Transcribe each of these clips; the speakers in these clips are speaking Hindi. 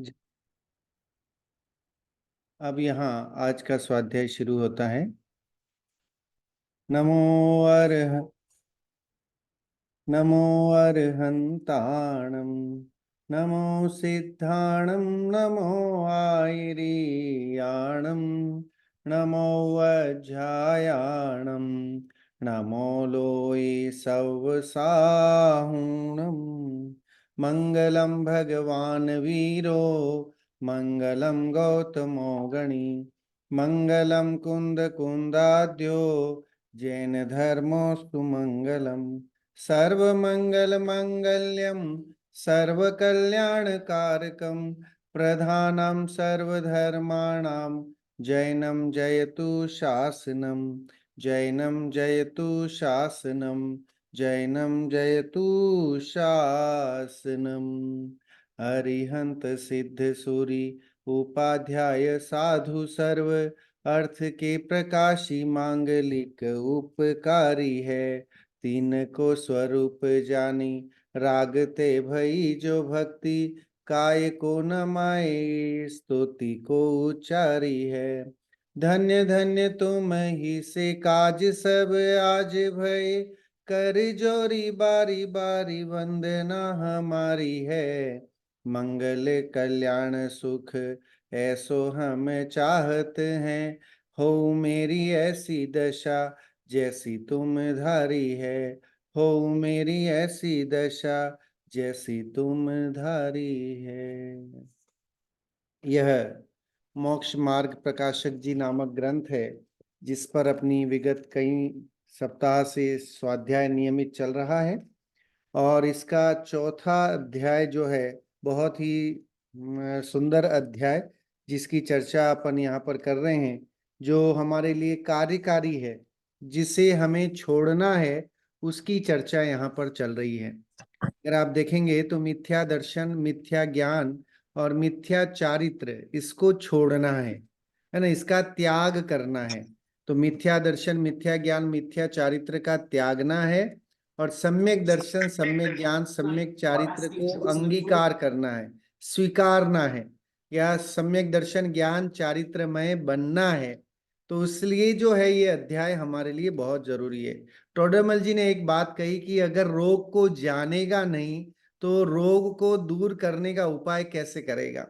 ज- अब यहाँ आज का स्वाध्याय शुरू होता है। नमो अर्ह नमो अर्हन्ताणं नमो सिद्धाणं नमो आयरीयाणं नमो वज्रायाणं नमो लोये सव्साहुणं मङ्गलं भगवान् वीरो मङ्गलं गौतमो गणी मङ्गलं कुन्दकुन्दाद्यो जैन धर्मोऽस्तु मङ्गलम् सर्वमङ्गलमाङ्गल्यं सर्वकल्याणकारकं प्रधानं सर्वधर्माणां जैनं जयतु शासनं जैनं जयतु शासनं जैनं जयतु शासनम्। अरिहंत सिद्ध सूरि उपाध्याय साधु सर्व अर्थ के प्रकाशी मांगलिक उपकारी है। तीन को स्वरूप जानी रागते भई जो भक्ति काय को न माए स्तुति को उच्चारी है। धन्य धन्य तुम ही से काज सब आज भय कर जोरी बारी बारी वंदना हमारी है। मंगल कल्याण सुख ऐसो हम चाहत हैं हो मेरी ऐसी दशा जैसी तुम धारी है। हो मेरी ऐसी दशा जैसी तुम धारी है। यह मोक्ष मार्ग प्रकाशक जी नामक ग्रंथ है जिस पर अपनी विगत कई सप्ताह से स्वाध्याय नियमित चल रहा है। और इसका चौथा अध्याय जो है बहुत ही सुंदर अध्याय जिसकी चर्चा अपन यहाँ पर कर रहे हैं, जो हमारे लिए कार्यकारी है, जिसे हमें छोड़ना है, उसकी चर्चा यहाँ पर चल रही है। अगर आप देखेंगे तो मिथ्या दर्शन, मिथ्या ज्ञान और मिथ्या चारित्र, इसको छोड़ना है ना, इसका त्याग करना है। तो मिथ्या दर्शन, मिथ्या ज्ञान, मिथ्या चारित्र का त्यागना है और सम्यक दर्शन, सम्यक ज्ञान, सम्यक चारित्र को अंगीकार करना है, स्वीकारना है, या सम्यक दर्शन ज्ञान चारित्रमय बनना है। तो इसलिए जो है ये अध्याय हमारे लिए बहुत जरूरी है। टोडरमल जी ने एक बात कही कि अगर रोग को जानेगा नहीं तो रोग को दूर करने का उपाय कैसे करेगा।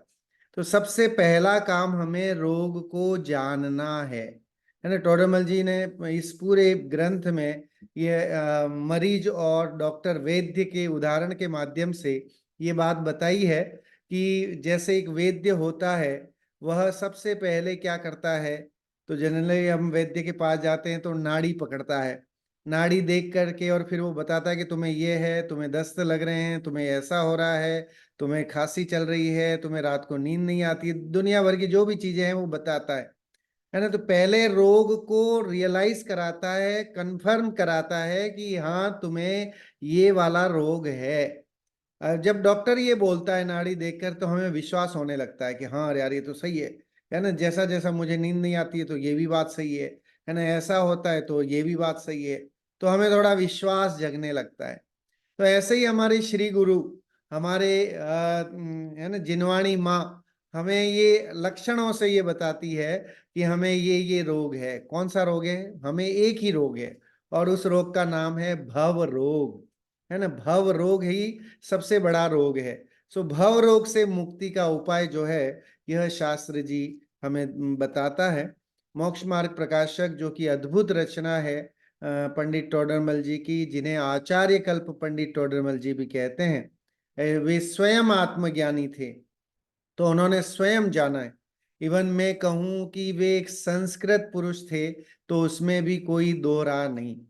तो सबसे पहला काम हमें रोग को जानना है ना। टोडरमल जी ने इस पूरे ग्रंथ में ये मरीज और डॉक्टर वैद्य के उदाहरण के माध्यम से ये बात बताई है कि जैसे एक वैद्य होता है, वह सबसे पहले क्या करता है, तो जनरली हम वैद्य के पास जाते हैं तो नाड़ी पकड़ता है, नाड़ी देख करके और फिर वो बताता है कि तुम्हें ये है, तुम्हें दस्त लग रहे हैं, तुम्हें ऐसा हो रहा है, तुम्हें खांसी चल रही है, तुम्हें रात को नींद नहीं आती है, दुनिया भर की जो भी चीजें हैं वो बताता है ना। तो पहले रोग को रियलाइज कराता है, कंफर्म कराता है कि हाँ तुम्हें ये वाला रोग है। जब डॉक्टर ये बोलता है नाड़ी देखकर तो हमें विश्वास होने लगता है कि हाँ यार ये तो सही है ना। जैसा जैसा मुझे नींद नहीं आती है तो ये भी बात सही है ना, ऐसा होता है तो ये भी बात सही है। तो हमें थोड़ा विश्वास जगने लगता है। तो ऐसे ही हमारे श्री गुरु, हमारे है ना जिनवाणी माँ, हमें ये लक्षणों से ये बताती है कि हमें ये रोग है। कौन सा रोग है? हमें एक ही रोग है और उस रोग का नाम है भव रोग, है ना। भव रोग ही सबसे बड़ा रोग है। सो भव रोग से मुक्ति का उपाय जो है यह शास्त्र जी हमें बताता है। मोक्ष मार्ग प्रकाशक जो कि अद्भुत रचना है पंडित टोडरमल जी की, जिन्हें आचार्य कल्प पंडित टोडरमल जी भी कहते हैं, वे स्वयं आत्मज्ञानी थे। तो उन्होंने स्वयं जाना है। इवन मैं कहूं कि वे एक संस्कृत पुरुष थे तो उसमें भी कोई दो राह नहीं।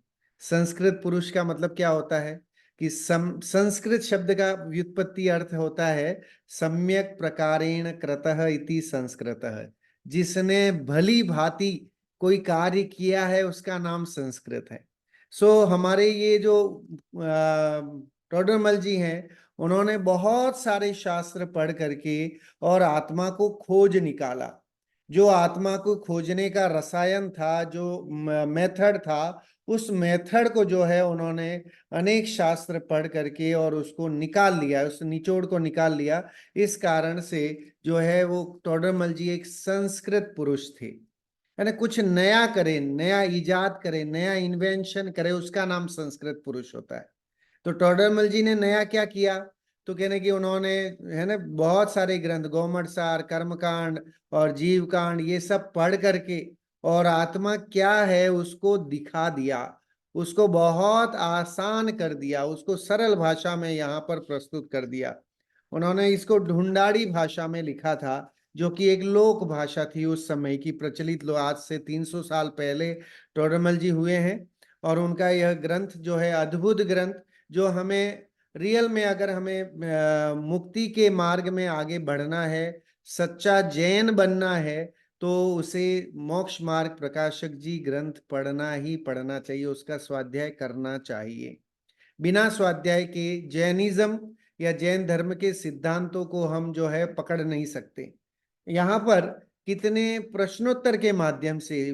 संस्कृत पुरुष का मतलब क्या होता है कि संस्कृत शब्द का व्युत्पत्ति अर्थ होता है सम्यक प्रकारेण कृतः इति संस्कृतः। जिसने भली भांति कोई कार्य किया है उसका नाम संस्कृत है। सो हमारे ये जो टोडरमल जी हैं, उन्होंने बहुत सारे शास्त्र पढ़ करके और आत्मा को खोज निकाला। जो आत्मा को खोजने का रसायन था, जो मेथड था, उस मेथड को जो है उन्होंने अनेक शास्त्र पढ़ करके और उसको निकाल लिया, उस निचोड़ को निकाल लिया। इस कारण से जो है वो टोडरमल जी एक संस्कृत पुरुष थे, है ना। कुछ नया करे, नया इजाद करे, नया इन्वेंशन करे, उसका नाम संस्कृत पुरुष होता है। तो टोडरमल जी ने नया क्या किया, तो कहने कि उन्होंने, है ना, बहुत सारे ग्रंथ, गौमटसार, कर्मकांड और जीव कांड, ये सब पढ़ करके और आत्मा क्या है उसको दिखा दिया, उसको बहुत आसान कर दिया, उसको सरल भाषा में यहाँ पर प्रस्तुत कर दिया। उन्होंने इसको ढूंढाड़ी भाषा में लिखा था, जो कि एक लोक भाषा थी उस समय की, प्रचलित। लो आज से 300 साल पहले टोडरमल जी हुए हैं, और उनका यह ग्रंथ जो है अद्भुत ग्रंथ, जो हमें रियल में, अगर हमें मुक्ति के मार्ग में आगे बढ़ना है, सच्चा जैन बनना है, तो उसे मोक्ष मार्ग प्रकाशक जी ग्रंथ पढ़ना ही पढ़ना चाहिए, उसका स्वाध्याय करना चाहिए। बिना स्वाध्याय के जैनिज्म या जैन धर्म के सिद्धांतों को हम जो है पकड़ नहीं सकते। यहाँ पर कितने प्रश्नोत्तर के माध्यम से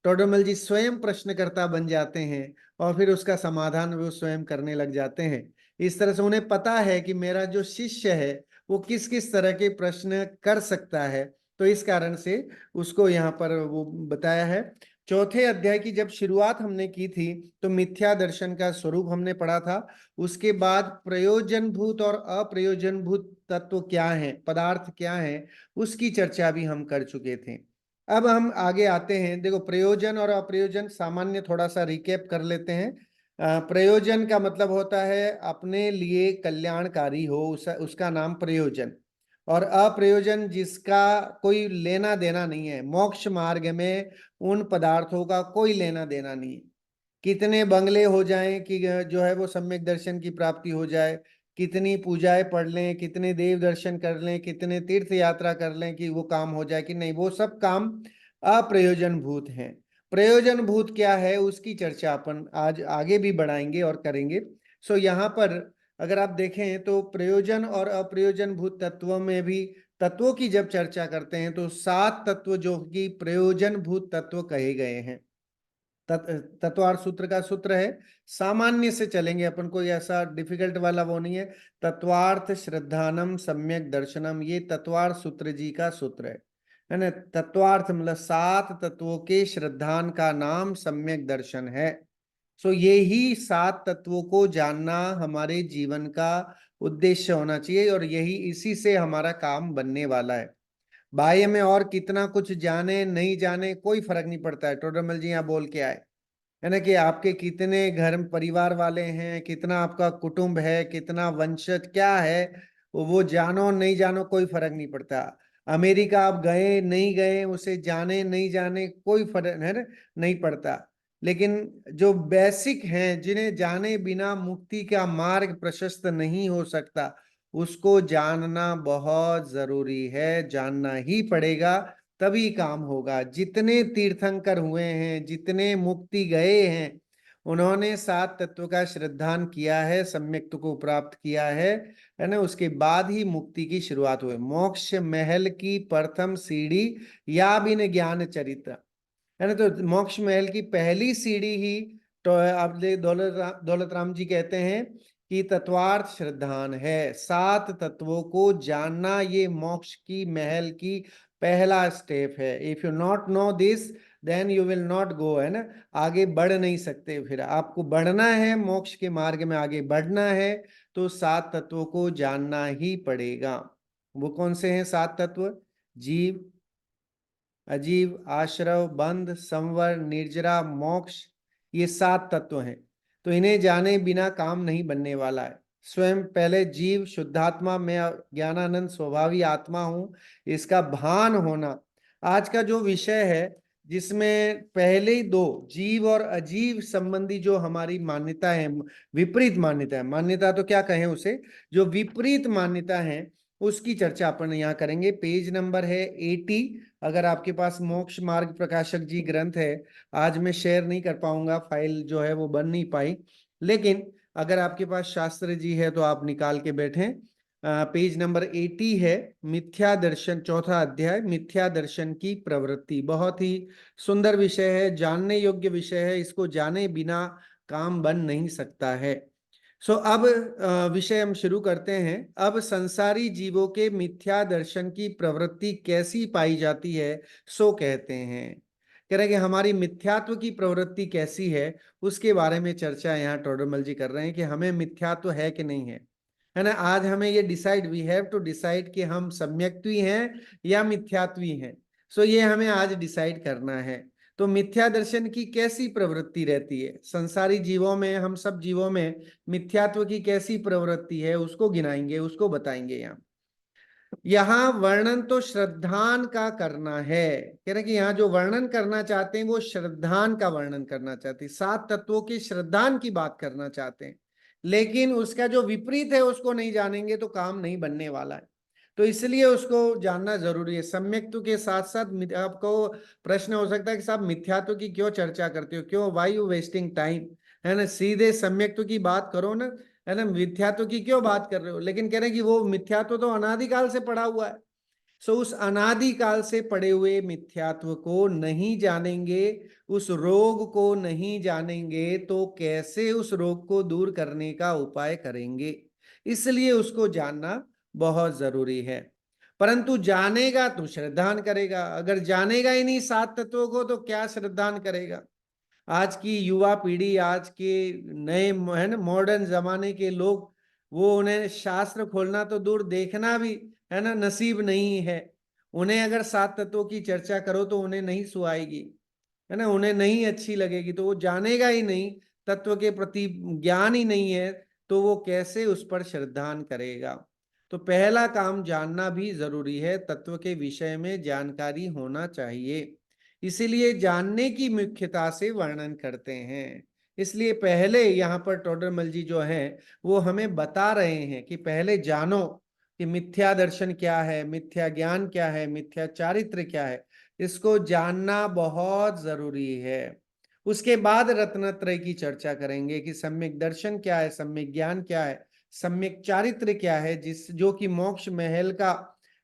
टोडरमल जी स्वयं प्रश्नकर्ता बन जाते हैं, और फिर उसका समाधान वो स्वयं करने लग जाते हैं। इस तरह से उन्हें पता है कि मेरा जो शिष्य है वो किस किस तरह के प्रश्न कर सकता है, तो इस कारण से उसको यहाँ पर वो बताया है। चौथे अध्याय की जब शुरुआत हमने की थी, तो मिथ्या दर्शन का स्वरूप हमने पढ़ा था। उसके बाद प्रयोजनभूत और अप्रयोजनभूत तत्व क्या है, पदार्थ क्या है, उसकी चर्चा भी हम कर चुके थे। अब हम आगे आते हैं। देखो, प्रयोजन और अप्रयोजन सामान्य थोड़ा सा रिकैप कर लेते हैं। प्रयोजन का मतलब होता है अपने लिए कल्याणकारी हो, उसका नाम प्रयोजन। और अप्रयोजन जिसका कोई लेना देना नहीं है, मोक्ष मार्ग में उन पदार्थों का कोई लेना देना नहीं है। कितने बंगले हो जाएं कि जो है वो सम्यक दर्शन की प्राप्ति हो जाए, कितनी पूजाएं पढ़ लें, कितने देव दर्शन कर लें, कितने तीर्थ यात्रा कर लें कि वो काम हो जाए कि नहीं, वो सब काम अप्रयोजन भूत हैं। प्रयोजन भूत क्या है उसकी चर्चा अपन आज आगे भी बढ़ाएंगे और करेंगे। सो यहाँ पर अगर आप देखें तो प्रयोजन और अप्रयोजन भूत तत्वों में भी, तत्वों की जब चर्चा करते हैं तो 7 तत्व जो कि प्रयोजन भूत तत्व कहे गए हैं। तत्वार्थ सूत्र का सूत्र है, सामान्य से चलेंगे अपन, कोई ऐसा डिफिकल्ट वाला वो नहीं है। तत्वार्थ श्रद्धानम सम्यक दर्शनम, ये तत्वार्थ सूत्र जी का सूत्र है ना। तत्वार्थ मतलब 7 तत्वों के श्रद्धान का नाम सम्यक दर्शन है। सो ये ही 7 तत्वों को जानना हमारे जीवन का उद्देश्य होना चाहिए, और यही इसी से हमारा काम बनने वाला है। बाह्य में और कितना कुछ जाने नहीं जाने कोई फर्क नहीं पड़ता है। टोडरमल जी यहाँ बोल के आए, है ना, कि आपके कितने घर परिवार वाले हैं, कितना आपका कुटुंब है, कितना वंशज क्या है, वो जानो नहीं जानो कोई फर्क नहीं पड़ता। अमेरिका आप गए नहीं गए, उसे जाने नहीं जाने कोई फर्क है ना, नहीं पड़ता। लेकिन जो बेसिक हैं, जिन्हें जाने बिना मुक्ति का मार्ग प्रशस्त नहीं हो सकता, उसको जानना बहुत जरूरी है, जानना ही पड़ेगा, तभी काम होगा। जितने तीर्थंकर हुए हैं, जितने मुक्ति गए हैं, उन्होंने 7 तत्व का श्रद्धान किया है, सम्यक्त को प्राप्त किया है ना। उसके बाद ही मुक्ति की शुरुआत हुई। मोक्ष महल की प्रथम सीढ़ी या बिन ज्ञान चरित्र, है ना। तो मोक्ष महल की पहली सीढ़ी ही, तो आप दौलत राम जी कहते हैं कि तत्वार्थ श्रद्धान है। 7 तत्वों को जानना ये मोक्ष की महल की पहला स्टेप है। If you not know this then you will not go, है ना, आगे बढ़ नहीं सकते। फिर आपको बढ़ना है, मोक्ष के मार्ग में आगे बढ़ना है, तो 7 तत्वों को जानना ही पड़ेगा। वो कौन से हैं 7 तत्व? जीव, अजीव, आश्रव, बंध, संवर, निर्जरा, मोक्ष, ये 7 तत्व हैं। तो इन्हें जाने बिना काम नहीं बनने वाला है। स्वयं पहले जीव, शुद्धात्मा, मैं ज्ञानानंद स्वभावी आत्मा हूं, इसका भान होना आज का जो विषय है, जिसमें पहले ही 2 जीव और अजीव संबंधी जो हमारी मान्यता है, विपरीत मान्यता है, मान्यता तो क्या कहें उसे, जो विपरीत मान्यता है, उसकी चर्चा अपन यहाँ करेंगे। पेज नंबर है 80। अगर आपके पास मोक्ष मार्ग प्रकाशक जी ग्रंथ है, आज मैं शेयर नहीं कर पाऊंगा, फाइल जो है वो बन नहीं पाई, लेकिन अगर आपके पास शास्त्र जी है तो आप निकाल के बैठें। पेज नंबर 80 है। मिथ्या दर्शन, चौथा अध्याय, मिथ्या दर्शन की प्रवृत्ति। बहुत ही सुंदर विषय है, जानने योग्य विषय है, इसको जाने बिना काम बन नहीं सकता है। अब विषय हम शुरू करते हैं। अब संसारी जीवों के मिथ्या दर्शन की प्रवृत्ति कैसी पाई जाती है, सो कहते हैं। कह रहे हैं कि हमारी मिथ्यात्व की प्रवृत्ति कैसी है, उसके बारे में चर्चा यहाँ टोडरमल जी कर रहे हैं कि हमें मिथ्यात्व है कि नहीं है ना। आज हमें ये decide, we have to decide कि हम सम्यक्त्वी हैं या मिथ्यात्वी हैं। ये हमें आज डिसाइड करना है। तो मिथ्या दर्शन की कैसी प्रवृत्ति रहती है संसारी जीवों में, हम सब जीवों में मिथ्यात्व की कैसी प्रवृत्ति है, उसको गिनाएंगे, उसको बताएंगे। यहाँ वर्णन तो श्रद्धान का करना है। कह रहे कि यहाँ जो वर्णन करना चाहते हैं वो श्रद्धान का वर्णन करना चाहते हैं, 7 तत्वों के श्रद्धान की बात करना चाहते हैं, लेकिन उसका जो विपरीत है उसको नहीं जानेंगे तो काम नहीं बनने वाला है। तो इसलिए उसको जानना जरूरी है। सम्यक्त्व के साथ साथ आपको प्रश्न हो सकता है कि साहब मिथ्यात्व की क्यों चर्चा करते हो, क्यों, वाई यू वेस्टिंग टाइम, है ना, सीधे सम्यक्त्व की बात करो ना, है ना, मिथ्यात्व की क्यों बात कर रहे हो। लेकिन कह रहे हैं कि वो मिथ्यात्व तो अनादिकाल से पड़ा हुआ है। उस अनादिकाल से पड़े हुए मिथ्यात्व को नहीं जानेंगे, उस रोग को नहीं जानेंगे तो कैसे उस रोग को दूर करने का उपाय करेंगे। इसलिए उसको जानना बहुत जरूरी है। परंतु जानेगा तो श्रद्धान करेगा, अगर जानेगा ही नहीं 7 तत्वों को तो क्या श्रद्धान करेगा। आज की युवा पीढ़ी, आज के नए, है ना, मॉडर्न जमाने के लोग, वो उन्हें शास्त्र खोलना तो दूर, देखना भी, है ना, नसीब नहीं है। उन्हें अगर 7 तत्वों की चर्चा करो तो उन्हें नहीं सुहाएगी, है ना, उन्हें नहीं अच्छी लगेगी। तो वो जानेगा ही नहीं, तत्व के प्रति ज्ञान ही नहीं है, तो वो कैसे उस पर श्रद्धान करेगा। तो पहला काम जानना भी जरूरी है, तत्व के विषय में जानकारी होना चाहिए। इसीलिए जानने की मुख्यता से वर्णन करते हैं। इसलिए पहले यहाँ पर टोडरमल जी जो है वो हमें बता रहे हैं कि पहले जानो कि मिथ्या दर्शन क्या है, मिथ्या ज्ञान क्या है, मिथ्या चारित्र क्या है, इसको जानना बहुत जरूरी है। उसके बाद रत्नत्रय की चर्चा करेंगे कि सम्यक दर्शन क्या है, सम्यक ज्ञान क्या है, सम्यक चारित्र क्या है, जिस जो कि मोक्ष महल का,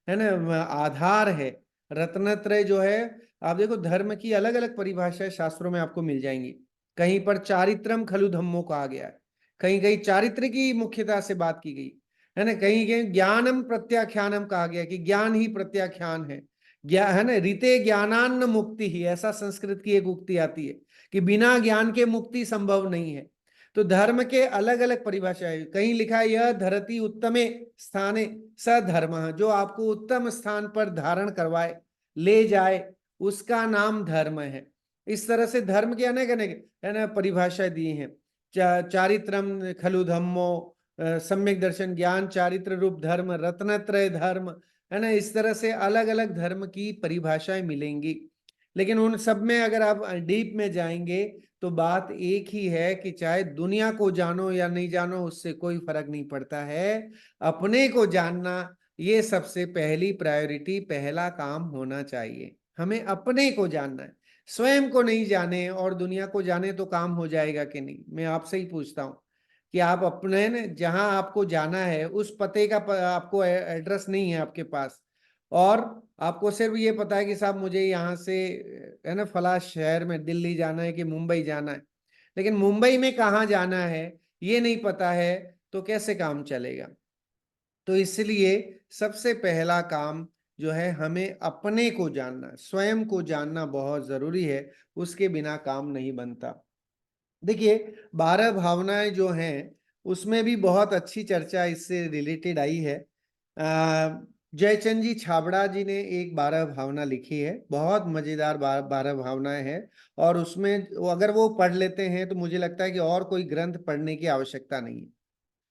है ना, आधार है। रत्नत्रय जो है, आप देखो धर्म की अलग अलग परिभाषाएं शास्त्रों में आपको मिल जाएंगी। कहीं पर चारित्रम खलु धम्मो कहा गया है, कहीं कहीं चारित्र की मुख्यता से बात की गई, है ना, कहीं कहीं ज्ञानम प्रत्याख्यानम कहा गया कि ज्ञान ही प्रत्याख्यान है। ज्ञान, है ना, रीते ज्ञानान्न मुक्ति ही, ऐसा संस्कृत की एक उक्ति आती है कि बिना ज्ञान के मुक्ति संभव नहीं है। तो धर्म के अलग अलग परिभाषाएं, कहीं लिखा है यह धरती उत्तमे स्थाने स धर्म, जो आपको उत्तम स्थान पर धारण करवाए, ले जाए, उसका नाम धर्म है। इस तरह से धर्म के अनेक अनेक, है ना, परिभाषा दी है। चारित्रम खलु धम्मो, सम्यक दर्शन, ज्ञान, चारित्र रूप धर्म, रत्नत्रय धर्म, है ना, इस तरह से अलग अलग धर्म की परिभाषाएं मिलेंगी। लेकिन उन सब में अगर आप डीप में जाएंगे तो बात एक ही है कि चाहे दुनिया को जानो या नहीं जानो, उससे कोई फर्क नहीं पड़ता है, अपने को जानना ये सबसे पहली प्रायोरिटी, पहला काम होना चाहिए। हमें अपने को जानना है, स्वयं को नहीं जाने और दुनिया को जाने तो काम हो जाएगा कि नहीं। मैं आपसे ही पूछता हूँ कि आप अपने न, जहां आपको जाना है उस पते का आपको एड्रेस नहीं है आपके पास, और आपको सिर्फ ये पता है कि साहब मुझे यहाँ से, है ना, फला शहर में दिल्ली जाना है कि मुंबई जाना है, लेकिन मुंबई में कहाँ जाना है ये नहीं पता है, तो कैसे काम चलेगा। तो इसलिए सबसे पहला काम जो है, हमें अपने को जानना, स्वयं को जानना बहुत जरूरी है, उसके बिना काम नहीं बनता। देखिए 12 भावनाएं जो हैं उसमें भी बहुत अच्छी चर्चा इससे रिलेटेड आई है। जयचंद जी छाबड़ा जी ने एक 12 भावना लिखी है, बहुत मजेदार 12 भावनाएं हैं। और उसमें अगर वो पढ़ लेते हैं तो मुझे लगता है कि और कोई ग्रंथ पढ़ने की आवश्यकता नहीं है।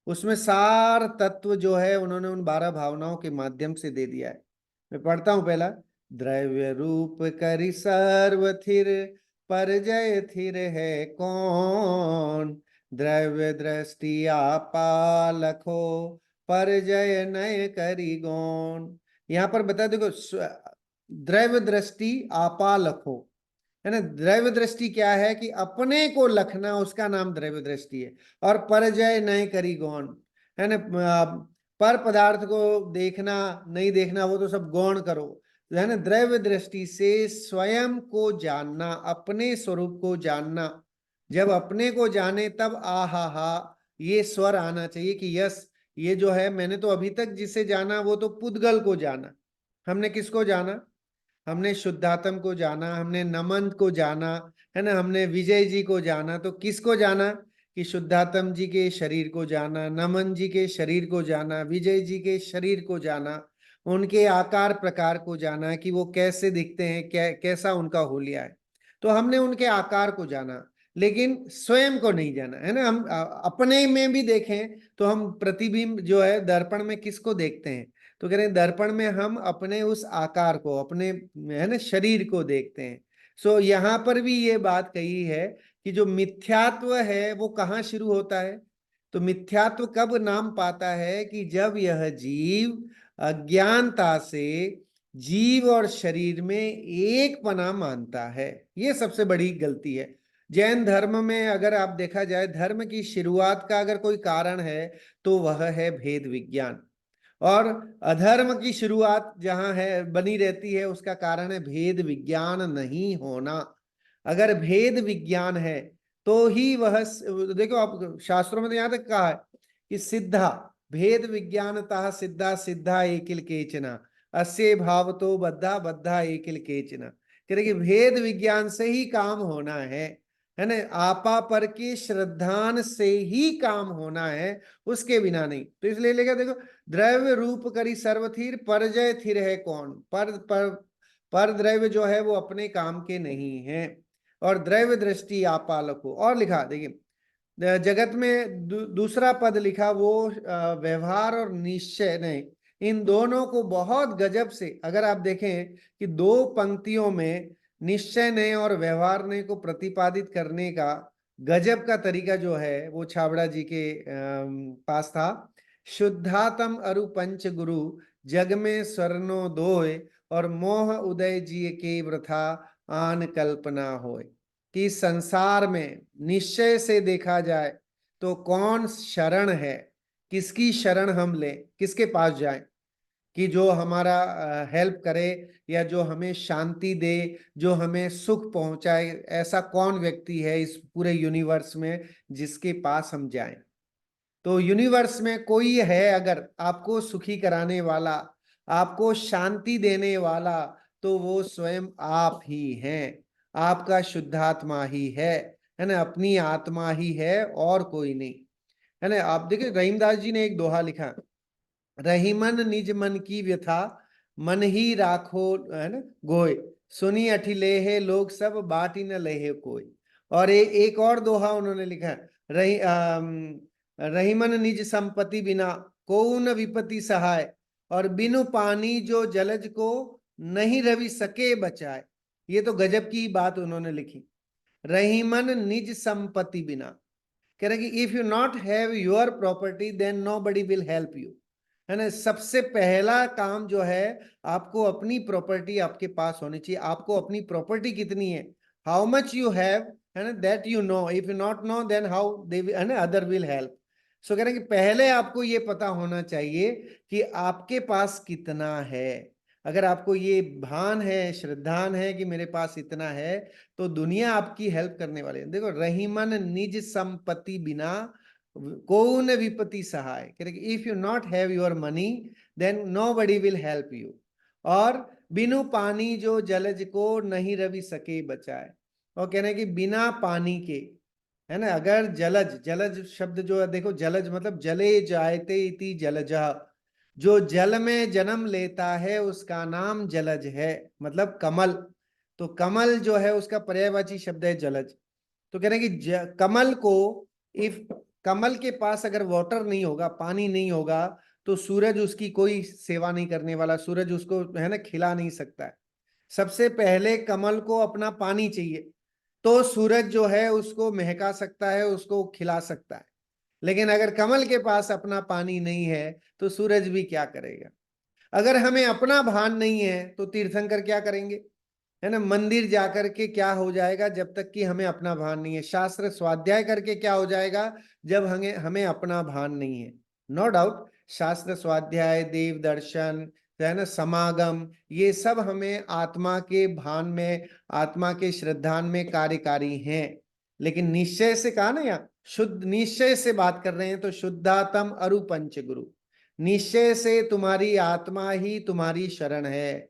उसमें सार तत्व जो है उन्होंने उन 12 भावनाओं के माध्यम से दे दिया है। मैं पढ़ता हूं पहला। द्रव्य रूप करि सर्व थिर, पर जय थिर है कौन, द्रव्य दृष्टि आपा लखो, पर जय नय करि गौन। यहाँ पर बता देखो, द्रव्य दृष्टि आपा लखो, है ना, द्रव्य दृष्टि क्या है कि अपने को लखना, उसका नाम द्रव्य दृष्टि है। और परजय नय करी गौन, है ना, पर पदार्थ को देखना नहीं देखना वो तो सब गौण करो, है ना। द्रव्य दृष्टि से स्वयं को जानना, अपने स्वरूप को जानना, जब अपने को जाने तब आहा हा ये स्वर आना चाहिए कि यस, ये जो है मैंने तो अभी तक जिसे जाना वो तो पुद्गल को जाना। हमने किसको जाना? हमने शुद्धात्म को जाना, हमने नमन को जाना, है ना, हमने विजय जी को जाना। तो किसको जाना? कि शुद्धात्म जी के शरीर को जाना, नमन जी के शरीर को जाना, विजय जी के शरीर को जाना, उनके आकार प्रकार को जाना कि वो कैसे दिखते हैं, कैसा उनका होलिया है। तो हमने उनके आकार को जाना, लेकिन स्वयं को नहीं जाना, है ना। हम अपने में भी देखें तो हम प्रतिबिंब जो है दर्पण में किसको देखते हैं? तो कह रहे हैं दर्पण में हम अपने उस आकार को, अपने, है ना, शरीर को देखते हैं। सो यहाँ पर भी ये बात कही है कि जो मिथ्यात्व है वो कहाँ शुरू होता है? तो मिथ्यात्व कब नाम पाता है? कि जब यह जीव अज्ञानता से जीव और शरीर में एक पना मानता है। ये सबसे बड़ी गलती है। जैन धर्म में अगर आप देखा जाए, धर्म की शुरुआत का अगर कोई कारण है तो वह है भेद विज्ञान। और अधर्म की शुरुआत जहां है बनी रहती है, उसका कारण है भेद विज्ञान नहीं होना। अगर भेद विज्ञान है तो ही वह, देखो आप शास्त्रों में तो यहां तक कहा है कि सिद्धा भेद विज्ञानता सिद्धा सिद्धा एकिल केचना अस्य भाव तो बद्धा बद्धा एकिल केचना। कह रहे कि भेद विज्ञान से ही काम होना है ना। आपा पर की श्रद्धान से ही काम होना है, उसके बिना नहीं। तो इसलिए लेगा, देखो, द्रव्य रूप करी सर्वथिर परजय थिर है कौन? पर द्रव्य जो है वो अपने काम के नहीं है, और द्रव्य दृष्टि आपालक हो। और लिखा देखिए जगत में दूसरा पद लिखा वो व्यवहार और निश्चय नहीं, इन दोनों को बहुत गजब से अगर आप देखें कि दो पंक्तियों में निश्चय ने और व्यवहार ने को प्रतिपादित करने का गजब का तरीका जो है वो छाबड़ा जी के पास था। शुद्धातम अरु पंच गुरु जग में स्वर्णो दोय और मोह उदय जी के वृथा आन कल्पना होय। कि संसार में निश्चय से देखा जाए तो कौन शरण है, किसकी शरण हम लें, किसके पास जाएं कि जो हमारा हेल्प करे या जो हमें शांति दे, जो हमें सुख पहुंचाए। ऐसा कौन व्यक्ति है इस पूरे यूनिवर्स में जिसके पास हम जाएं? तो यूनिवर्स में कोई है अगर आपको सुखी कराने वाला, आपको शांति देने वाला, तो वो स्वयं आप ही हैं। आपका शुद्धात्मा ही है ना, अपनी आत्मा ही है और कोई नहीं, है ना। आप देखिए रहीमदास जी ने एक दोहा लिखा, रहीमन निज मन की व्यथा मन ही राखो, है ना, गोय सुनी अठी लेहे लोग सब बाटी न लेहे कोई। और एक और दोहा उन्होंने लिखा, रहीमन निज संपत्ति बिना को न विपत्ति सहाय और बिनु पानी जो जलज को नहीं रवि सके बचाए। ये तो गजब की बात उन्होंने लिखी। रहीमन निज संपत्ति बिना, कह रहे कि if you not have your property then nobody will help you, है ना। सबसे पहला काम जो है, आपको अपनी प्रॉपर्टी आपके पास होनी चाहिए। आपको अपनी प्रॉपर्टी कितनी है, हाउ मच यू हैव, है ना, that you know. If you not know then how they, है ना, अदर विल हेल्प। सो कह रहे कि पहले आपको ये पता होना चाहिए कि आपके पास कितना है। अगर आपको ये भान है, श्रद्धान है कि मेरे पास इतना है, तो दुनिया आपकी हेल्प करने वाली है। देखो, रहीमन निज संपत्ति बिना कौन विपत्ति सहाय, कह रहे if you not have your money then nobody will help you. और बिनु पानी जो जलज को नहीं रवि सके बचाए। और कह रहे हैं कि बिना पानी के, है ना, अगर जलज, जलज शब्द जो है, देखो जलज मतलब जले जायते इति जलजा, जो जल में जन्म लेता है उसका नाम जलज है, मतलब कमल। तो कमल जो है उसका पर्यायवाची शब्द है जलज। तो कह रहे हैं कि कमल को, इफ कमल के पास अगर वाटर नहीं होगा, पानी नहीं होगा, तो सूरज उसकी कोई सेवा नहीं करने वाला, सूरज उसको, है ना, खिला नहीं सकता है। सबसे पहले कमल को अपना पानी चाहिए, तो सूरज जो है उसको महका सकता है, उसको खिला सकता है। लेकिन अगर कमल के पास अपना पानी नहीं है तो सूरज भी क्या करेगा? अगर हमें अपना भान नहीं है तो तीर्थंकर क्या करेंगे, है ना। मंदिर जाकर के क्या हो जाएगा जब तक कि हमें अपना भान नहीं है? शास्त्र स्वाध्याय करके क्या हो जाएगा जब हमें हमें अपना भान नहीं है? नो डाउट शास्त्र स्वाध्याय, देव दर्शन, है ना, समागम, ये सब हमें आत्मा के भान में, आत्मा के श्रद्धान में कार्यकारी हैं। लेकिन निश्चय से कहा ना, यहाँ शुद्ध निश्चय से बात कर रहे हैं, तो शुद्धातम अरु पंच गुरु, निश्चय से तुम्हारी आत्मा ही तुम्हारी शरण है।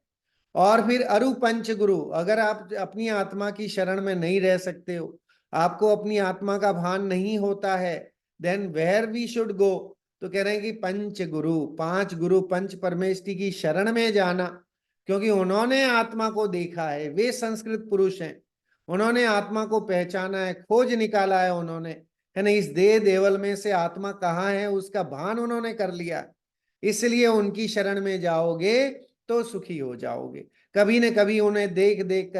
और फिर अरु पंच गुरु, अगर आप अपनी आत्मा की शरण में नहीं रह सकते हो, आपको अपनी आत्मा का भान नहीं होता है, then where we should go, तो कह रहे हैं कि पंच गुरु, पांच गुरु, पंच परमेष्टि की शरण में जाना, क्योंकि उन्होंने आत्मा को देखा है, वे संस्कृत पुरुष हैं, उन्होंने आत्मा को पहचाना है, खोज निकाला है उन्होंने, है ना, इस देह देवल में से आत्मा कहाँ है उसका भान उन्होंने कर लिया। इसलिए उनकी शरण में जाओगे तो सुखी हो जाओगे। कभी न कभी उन्हें देख देख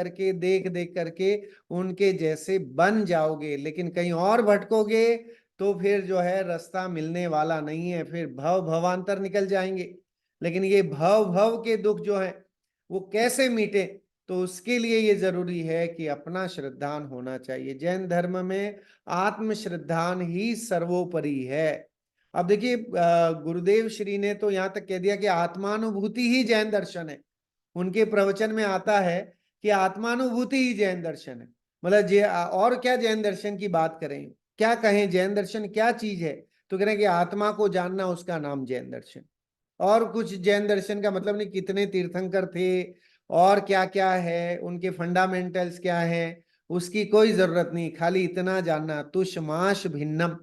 करके उनके जैसे बन जाओगे, लेकिन कहीं और भटकोगे तो फिर जो है रास्ता मिलने वाला नहीं है, फिर भव भवांतर निकल जाएंगे। लेकिन ये भव भव के दुख जो है वो कैसे मीटे, तो उसके लिए ये जरूरी है कि अपना श्रद्धान होना चाहिए। जैन धर्म में आत्म श्रद्धान ही सर्वोपरि है। अब देखिए, गुरुदेव श्री ने तो यहां तक कह दिया कि आत्मानुभूति ही जैन दर्शन है। उनके प्रवचन में आता है कि आत्मानुभूति ही जैन दर्शन है। मतलब और क्या जैन दर्शन की बात करें, क्या कहें, जैन दर्शन क्या चीज है, तो कह रहे हैं कि आत्मा को जानना, उसका नाम जैन दर्शन। और कुछ जैन दर्शन का मतलब नहीं, कितने तीर्थंकर थे और क्या क्या है, उनके फंडामेंटल्स क्या है, उसकी कोई जरूरत नहीं। खाली इतना जानना, तुषमाश भिन्नम,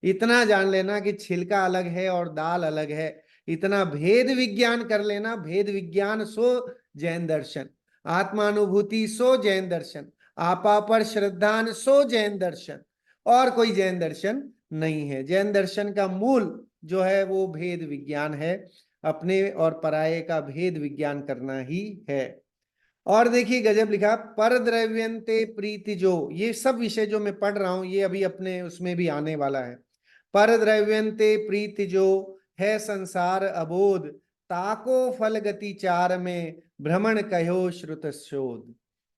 इतना जान लेना कि छिलका अलग है और दाल अलग है, इतना भेद विज्ञान कर लेना। भेद विज्ञान सो जैन दर्शन, आत्मानुभूति सो जैन दर्शन, आपा पर श्रद्धान सो जैन दर्शन, और कोई जैन दर्शन नहीं है। जैन दर्शन का मूल जो है वो भेद विज्ञान है, अपने और पराये का भेद विज्ञान करना ही है। और देखिए गजब लिखा, पर द्रव्यंते प्रीति जो, ये सब विषय जो मैं पढ़ रहा हूं ये अभी अपने उसमें भी आने वाला है। पर द्रव्यंते प्रीति जो है संसार अबोध, ताको फल गति चार में भ्रमण कहो श्रुत शोध।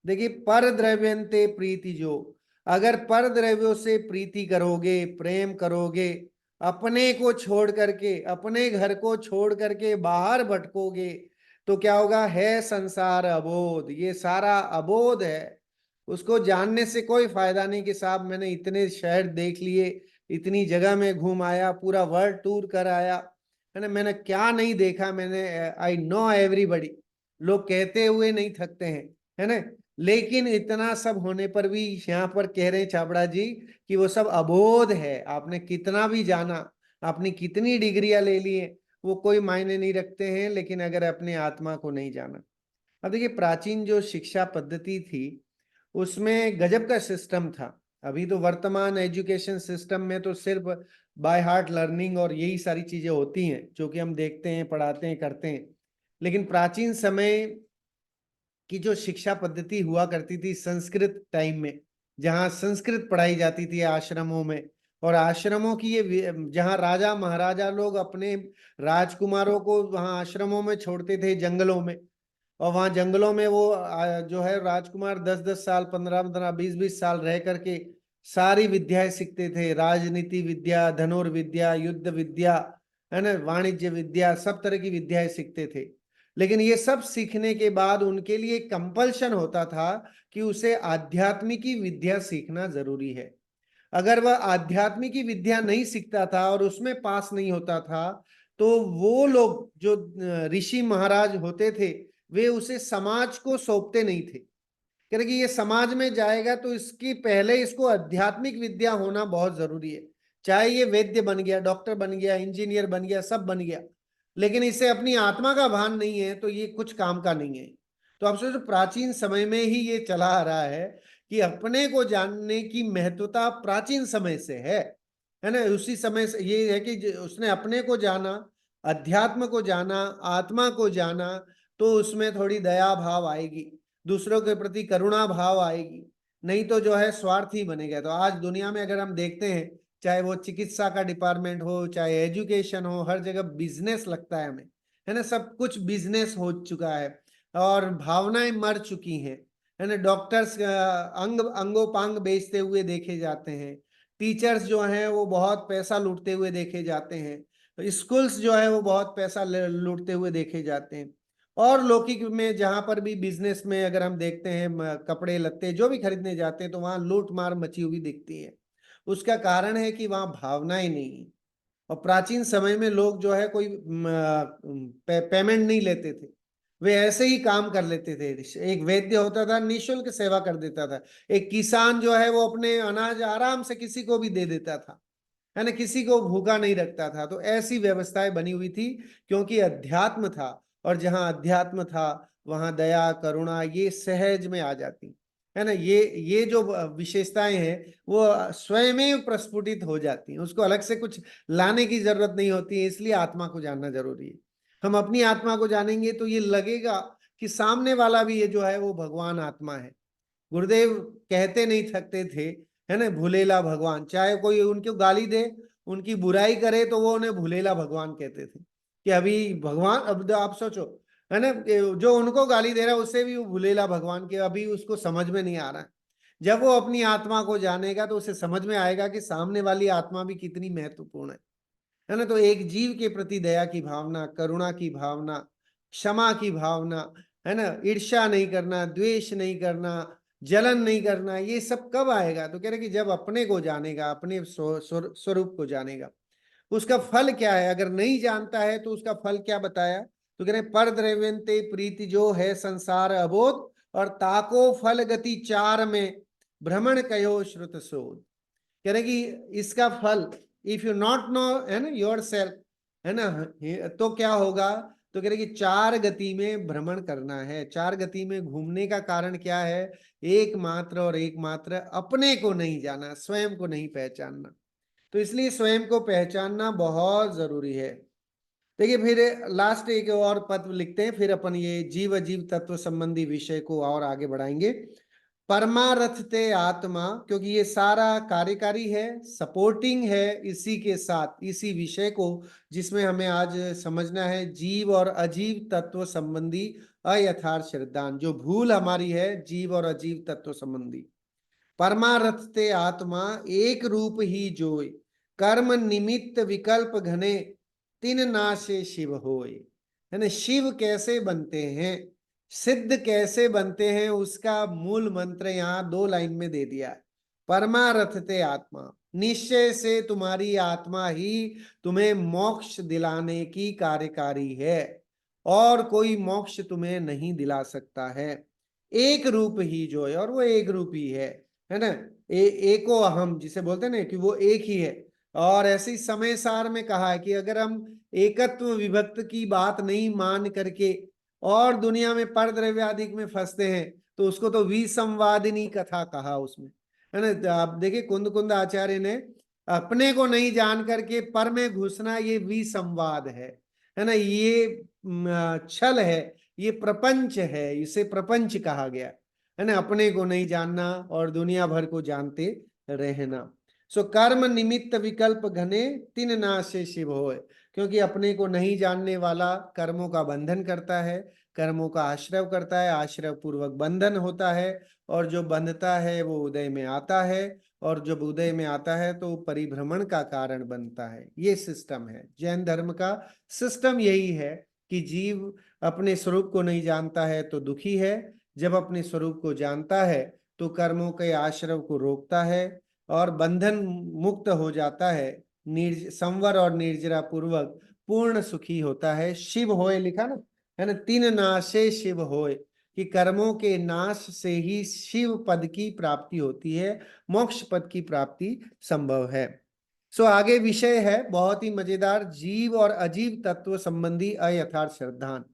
देखिए, पर द्रव्यंते प्रीति जो, अगर पर द्रव्यों से प्रीति करोगे, प्रेम करोगे, अपने को छोड़ करके, अपने घर को छोड़ करके बाहर भटकोगे, तो क्या होगा, है संसार अबोध, ये सारा अबोध है। उसको जानने से कोई फायदा नहीं कि साहब मैंने इतने शहर देख लिए, इतनी जगह में घूम आया, पूरा वर्ल्ड टूर कर आया, है ना, मैंने क्या नहीं देखा, मैंने आई नो एवरीबडी, लोग कहते हुए नहीं थकते हैं, है ना। लेकिन इतना सब होने पर भी यहाँ पर कह रहे हैं छाबड़ा जी कि वो सब अबोध है। आपने कितना भी जाना, आपने कितनी डिग्रियां ले लिए, वो कोई मायने नहीं रखते हैं, लेकिन अगर अपने आत्मा को नहीं जाना। अब देखिए, प्राचीन जो शिक्षा पद्धति थी उसमें गजब का सिस्टम था। अभी तो वर्तमान एजुकेशन सिस्टम में तो सिर्फ बाय हार्ट लर्निंग और यही सारी चीजें होती हैं जो कि हम देखते हैं, पढ़ाते हैं, करते हैं। लेकिन प्राचीन समय की जो शिक्षा पद्धति हुआ करती थी संस्कृत टाइम में, जहाँ संस्कृत पढ़ाई जाती थी आश्रमों में, और आश्रमों की ये जहाँ राजा महाराजा लोग अपने राजकुमारों को वहाँ आश्रमों में छोड़ते थे, जंगलों में, और वहां जंगलों में वो जो है राजकुमार 10-10 साल, 15-15, 20-20 साल रह करके सारी विद्याएं सीखते थे। राजनीति विद्या, धनुर्विद्या, युद्ध विद्या, है ना, वाणिज्य विद्या, सब तरह की विद्याएं सीखते थे। लेकिन ये सब सीखने के बाद उनके लिए कंपल्शन होता था कि उसे आध्यात्मिकी विद्या सीखना जरूरी है। अगर वह आध्यात्मिकी विद्या नहीं सीखता था और उसमें पास नहीं होता था, तो वो लोग जो ऋषि महाराज होते थे, वे उसे समाज को सौंपते नहीं थे। कह रहे कि ये समाज में जाएगा तो इसकी पहले इसको आध्यात्मिक विद्या होना बहुत जरूरी है। चाहे ये वैद्य बन गया, डॉक्टर बन गया, इंजीनियर बन गया, सब बन गया, लेकिन इसे अपनी आत्मा का भान नहीं है तो ये कुछ काम का नहीं है। तो आप सोचो, प्राचीन समय में ही ये चला आ रहा है कि अपने को जानने की महत्वता प्राचीन समय से है ना। उसी समय से ये है कि उसने अपने को जाना, अध्यात्म को जाना, आत्मा को जाना, तो उसमें थोड़ी दया भाव आएगी, दूसरों के प्रति करुणा भाव आएगी। नहीं तो जो है स्वार्थी बनेगा। तो आज दुनिया में अगर हम देखते हैं, चाहे वो चिकित्सा का डिपार्टमेंट हो, चाहे एजुकेशन हो, हर जगह बिजनेस लगता है हमें, है ना, सब कुछ बिजनेस हो चुका है और भावनाएं मर चुकी हैं, है ना। डॉक्टर्स अंगोपांग बेचते हुए देखे जाते हैं, टीचर्स जो हैं वो बहुत पैसा लूटते हुए देखे जाते हैं, स्कूल्स जो है वो बहुत पैसा लूटते हुए देखे जाते हैं। और लौकिक में जहां पर भी बिजनेस में अगर हम देखते हैं कपड़े लत्ते जो भी खरीदने जाते हैं तो वहां लूट मार मची हुई दिखती है। उसका कारण है कि वहां भावनाएं नहीं है। और प्राचीन समय में लोग जो है कोई पेमेंट नहीं लेते थे। वे ऐसे ही काम कर लेते थे। एक वैद्य होता था, निःशुल्क सेवा कर देता था। एक किसान जो है वो अपने अनाज आराम से किसी को भी दे देता था, है ना, किसी को भूखा नहीं रखता था। तो ऐसी व्यवस्थाएं बनी हुई थी, क्योंकि अध्यात्म था। और जहां अध्यात्म था वहां दया करुणा ये सहज में आ जाती, है ना। ये जो विशेषताएं हैं वो स्वयं ही प्रस्फुटित हो जाती हैं, उसको अलग से कुछ लाने की जरूरत नहीं होती है। इसलिए आत्मा को जानना जरूरी है। हम अपनी आत्मा को जानेंगे तो ये लगेगा कि सामने वाला भी ये जो है वो भगवान आत्मा है। गुरुदेव कहते नहीं थकते थे, है ना, भूलेला भगवान। चाहे कोई उनको गाली दे, उनकी बुराई करे, तो वो उन्हें भूलेला भगवान कहते थे। कि अभी भगवान, अब आप सोचो, है ना, जो उनको गाली दे रहा है उससे भी वो भूलेला भगवान के, अभी उसको समझ में नहीं आ रहा है। जब वो अपनी आत्मा को जानेगा तो उसे समझ में आएगा कि सामने वाली आत्मा भी कितनी महत्वपूर्ण है ना। तो एक जीव के प्रति दया की भावना, करुणा की भावना, क्षमा की भावना, है ना, ईर्ष्या नहीं करना, द्वेष नहीं करना, जलन नहीं करना, ये सब कब आएगा? तो कह रहे कि जब अपने को जानेगा, अपने स्वरूप को जानेगा। उसका फल क्या है? अगर नहीं जानता है तो उसका फल क्या बताया? तो कह रहे पर द्रव्यंते प्रीति जो है संसार अबोध, और ताको फल गति चार में भ्रमण कयो श्रुत सोध। कह रहे कि इसका फल, इफ यू नॉट नो, है ना, योर सेल्फ, है ना, तो क्या होगा? तो कह रहे कि चार गति में भ्रमण करना है। चार गति में घूमने का कारण क्या है? एकमात्र और एकमात्र अपने को नहीं जाना, स्वयं को नहीं पहचानना। तो इसलिए स्वयं को पहचानना बहुत जरूरी है। देखिए फिर लास्ट एक और पद लिखते हैं, फिर अपन ये जीव अजीव तत्व संबंधी विषय को और आगे बढ़ाएंगे। परमारथते आत्मा, क्योंकि ये सारा कार्यकारी है, सपोर्टिंग है इसी के साथ, इसी विषय को जिसमें हमें आज समझना है, जीव और अजीव तत्व संबंधी अयथार्थ श्रद्धांत। जो भूल हमारी है जीव और अजीव तत्व संबंधी। परमारथते आत्मा एक रूप ही जोय, कर्म निमित्त विकल्प घने, तिन नाशे शिव होय। है ना, शिव कैसे बनते हैं, सिद्ध कैसे बनते हैं, उसका मूल मंत्र यहाँ दो लाइन में दे दिया है। परमारथते आत्मा, निश्चय से तुम्हारी आत्मा ही तुम्हें मोक्ष दिलाने की कार्यकारी है, और कोई मोक्ष तुम्हें नहीं दिला सकता है। एक रूप ही जो है, और वो एक रूप ही है ना। एको अहम जिसे बोलते हैं ना, कि वो एक ही है। और ऐसे ही समय सार में कहा है कि अगर हम एकत्व विभक्त की बात नहीं मान करके और दुनिया में पर द्रव्याधिक में फंसते हैं, तो उसको तो विसंवादिनी कथा कहा उसमें, है ना। तो आप देखिए कुंद कुंद आचार्य ने अपने को नहीं जान करके पर में घुसना, ये विसंवाद है ना, ये छल है, ये प्रपंच है, इसे प्रपंच कहा गया, है ना। अपने को नहीं जानना और दुनिया भर को जानते रहना। सो कर्म निमित्त विकल्प घने, तिन नाशे शिव होय। क्योंकि अपने को नहीं जानने वाला कर्मों का बंधन करता है, कर्मों का आश्रय करता है, आश्रय पूर्वक बंधन होता है, और जो बंधता है वो उदय में आता है, और जब उदय में आता है तो परिभ्रमण का कारण बनता है। ये सिस्टम है जैन धर्म का। सिस्टम यही है कि जीव अपने स्वरूप को नहीं जानता है तो दुखी है, जब अपने स्वरूप को जानता है तो कर्मों के आश्रय को रोकता है और बंधन मुक्त हो जाता है, संवर और निर्जरा पूर्वक पूर्ण सुखी होता है। शिव होए लिखा ना, है ना, तीन नाशे शिव होए, कि कर्मों के नाश से ही शिव पद की प्राप्ति होती है, मोक्ष पद की प्राप्ति संभव है। सो आगे विषय है बहुत ही मजेदार, जीव और अजीव तत्व संबंधी अयथार्थ श्रद्धान।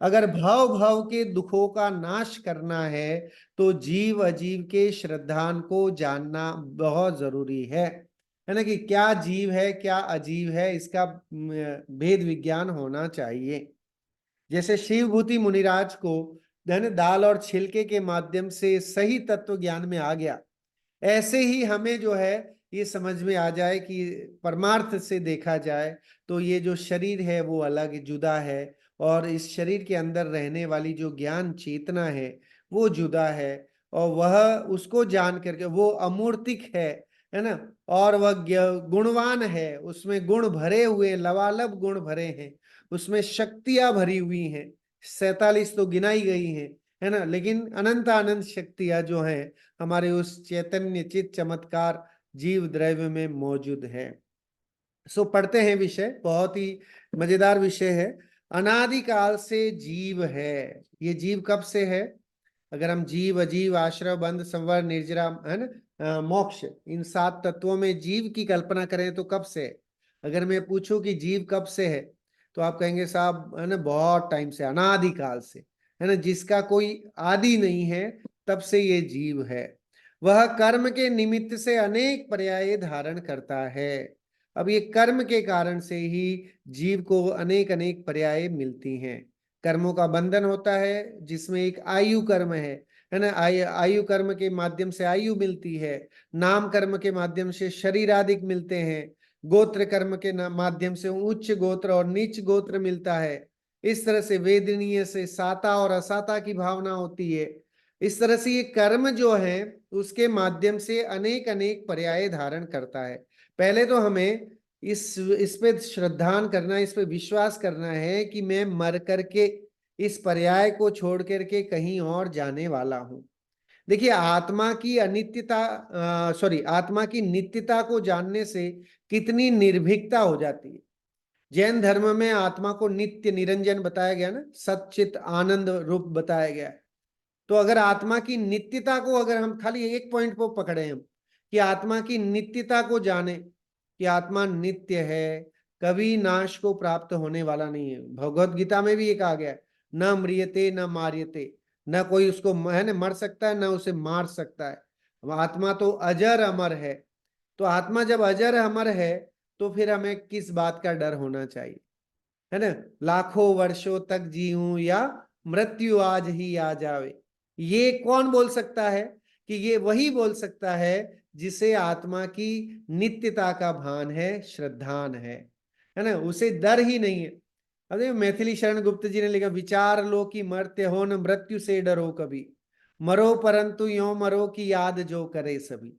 अगर भाव भाव के दुखों का नाश करना है तो जीव अजीव के श्रद्धान को जानना बहुत जरूरी है ना, कि क्या जीव है क्या अजीव है, इसका भेद विज्ञान होना चाहिए। जैसे शिवभूति मुनिराज को धन दाल और छिलके के माध्यम से सही तत्व ज्ञान में आ गया, ऐसे ही हमें जो है ये समझ में आ जाए कि परमार्थ से देखा जाए तो ये जो शरीर है वो अलग जुदा है, और इस शरीर के अंदर रहने वाली जो ज्ञान चेतना है वो जुदा है, और वह उसको जान करके वो अमूर्तिक है ना। और वह गुणवान है, उसमें गुण भरे हुए, लबालब गुण भरे हैं, उसमें शक्तियां भरी हुई हैं। 47 तो गिनाई गई हैं, है ना, लेकिन अनंत अनंत शक्तियां जो हैं हमारे उस चैतन्य चित चमत्कार जीव द्रव्य में मौजूद है। सो पढ़ते हैं विषय, बहुत ही मजेदार विषय है। अनादिकाल से जीव है। ये जीव कब से है? अगर हम जीव, अजीव, आश्रय, बंध, संवर, निर्जरा, है ना, मोक्ष, इन 7 तत्वों में जीव की कल्पना करें तो कब से है? अगर मैं पूछूं कि जीव कब से है, तो आप कहेंगे साहब, है ना, बहुत टाइम से, अनादिकाल से, है ना, जिसका कोई आदि नहीं है, तब से ये जीव है। वह कर्म के निमित्त से अनेक पर्याय धारण करता है। अब ये कर्म के कारण से ही जीव को अनेक अनेक पर्याय मिलती हैं। कर्मों का बंधन होता है, जिसमें एक आयु कर्म है ना, आयु कर्म के माध्यम से आयु मिलती है। नाम कर्म के माध्यम से शरीर आदि मिलते हैं। गोत्र कर्म के माध्यम से उच्च गोत्र और नीच गोत्र मिलता है। इस तरह से वेदनीय से साता और असाता की भावना होती है। इस तरह से ये कर्म जो है उसके माध्यम से अनेक अनेक पर्याय धारण करता है। पहले तो हमें इस पे श्रद्धान करना, इस पे विश्वास करना है कि मैं मर करके इस पर्याय को छोड़ करके कहीं और जाने वाला हूं। देखिए, आत्मा की अनित्यता, सॉरी, आत्मा की नित्यता को जानने से कितनी निर्भीकता हो जाती है। जैन धर्म में आत्मा को नित्य निरंजन बताया गया ना, सच्चित आनंद रूप बताया गया है। तो अगर आत्मा की नित्यता को, अगर हम खाली एक पॉइंट को पकड़े हम, कि आत्मा की नित्यता को जाने कि आत्मा नित्य है, कभी नाश को प्राप्त होने वाला नहीं है। भगवत गीता में भी ये कहा गया है, न म्रियते न मार्यते, न कोई उसको, है ना, मर सकता है, न उसे मार सकता है। अब आत्मा तो अजर अमर है। तो आत्मा जब अजर अमर है, तो फिर हमें किस बात का डर होना चाहिए, है ना? लाखों वर्षों तक जीऊं या मृत्यु आज ही आ जावे, ये कौन बोल सकता है? कि ये वही बोल सकता है जिसे आत्मा की नित्यता का भान है, श्रद्धान है ना, उसे डर ही नहीं है। अब देखो, मैथिली शरण गुप्त जी ने लिखा, विचार लो कि मरते हो न मृत्यु से डरो कभी, मरो परंतु यो मरो की याद जो करे सभी।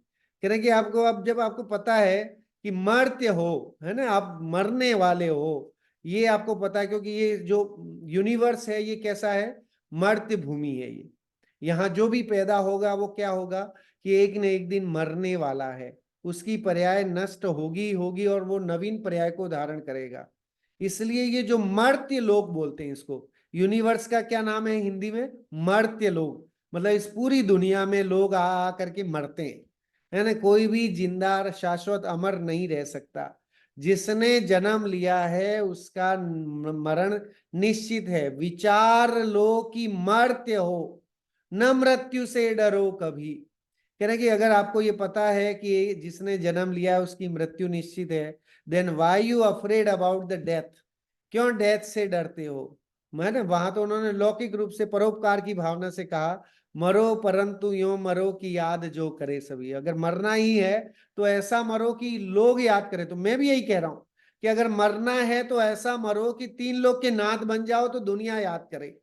कह रहे कि आपको, अब जब आपको पता है कि मरते हो, है ना, आप मरने वाले हो, ये आपको पता है, क्योंकि ये जो यूनिवर्स है ये कैसा है? मर्त्य भूमि है ये। यहाँ जो भी पैदा होगा वो क्या होगा? कि एक न एक दिन मरने वाला है, उसकी पर्याय नष्ट होगी होगी और वो नवीन पर्याय को धारण करेगा। इसलिए ये जो मर्त्य लोक बोलते हैं इसको, यूनिवर्स का क्या नाम है हिंदी में? मर्त्य लोक। मतलब इस पूरी दुनिया में लोग आ करके मरते हैं, है ना, कोई भी जिंदा शाश्वत अमर नहीं रह सकता। जिसने जन्म लिया है उसका मरण निश्चित है। विचार लो कि मर्त्य हो, न मृत्यु से डरो कभी। कह रहे कि अगर आपको ये पता है कि जिसने जन्म लिया है उसकी मृत्यु निश्चित है, then why you afraid about the death? क्यों डेथ से डरते हो? मैंने वहां तो उन्होंने लौकिक रूप से परोपकार की भावना से कहा, मरो परंतु यो मरो की याद जो करे सभी। अगर मरना ही है तो ऐसा मरो कि लोग याद करें। तो मैं भी यही कह रहा हूं कि अगर मरना है तो ऐसा मरो कि 3 लोग के नाथ बन जाओ तो दुनिया याद करे,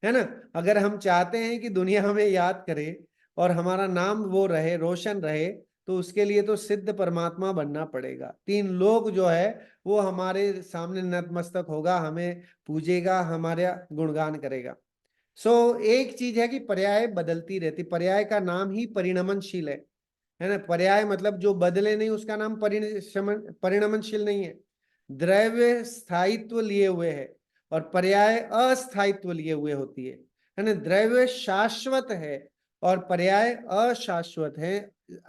है ना। अगर हम चाहते हैं कि दुनिया हमें याद करे और हमारा नाम वो रहे, रोशन रहे, तो उसके लिए तो सिद्ध परमात्मा बनना पड़ेगा। 3 लोग जो है वो हमारे सामने नतमस्तक होगा, हमें पूजेगा, हमारा गुणगान करेगा। एक चीज है कि पर्याय बदलती रहती। पर्याय का नाम ही परिणमनशील है ना। पर्याय मतलब जो बदले नहीं, उसका नाम परिणमनशील नहीं है। द्रव्य स्थायित्व लिए हुए है और पर्याय अस्थायित्व लिए हुए होती है ना। द्रव्य शाश्वत है और पर्याय अशाश्वत है,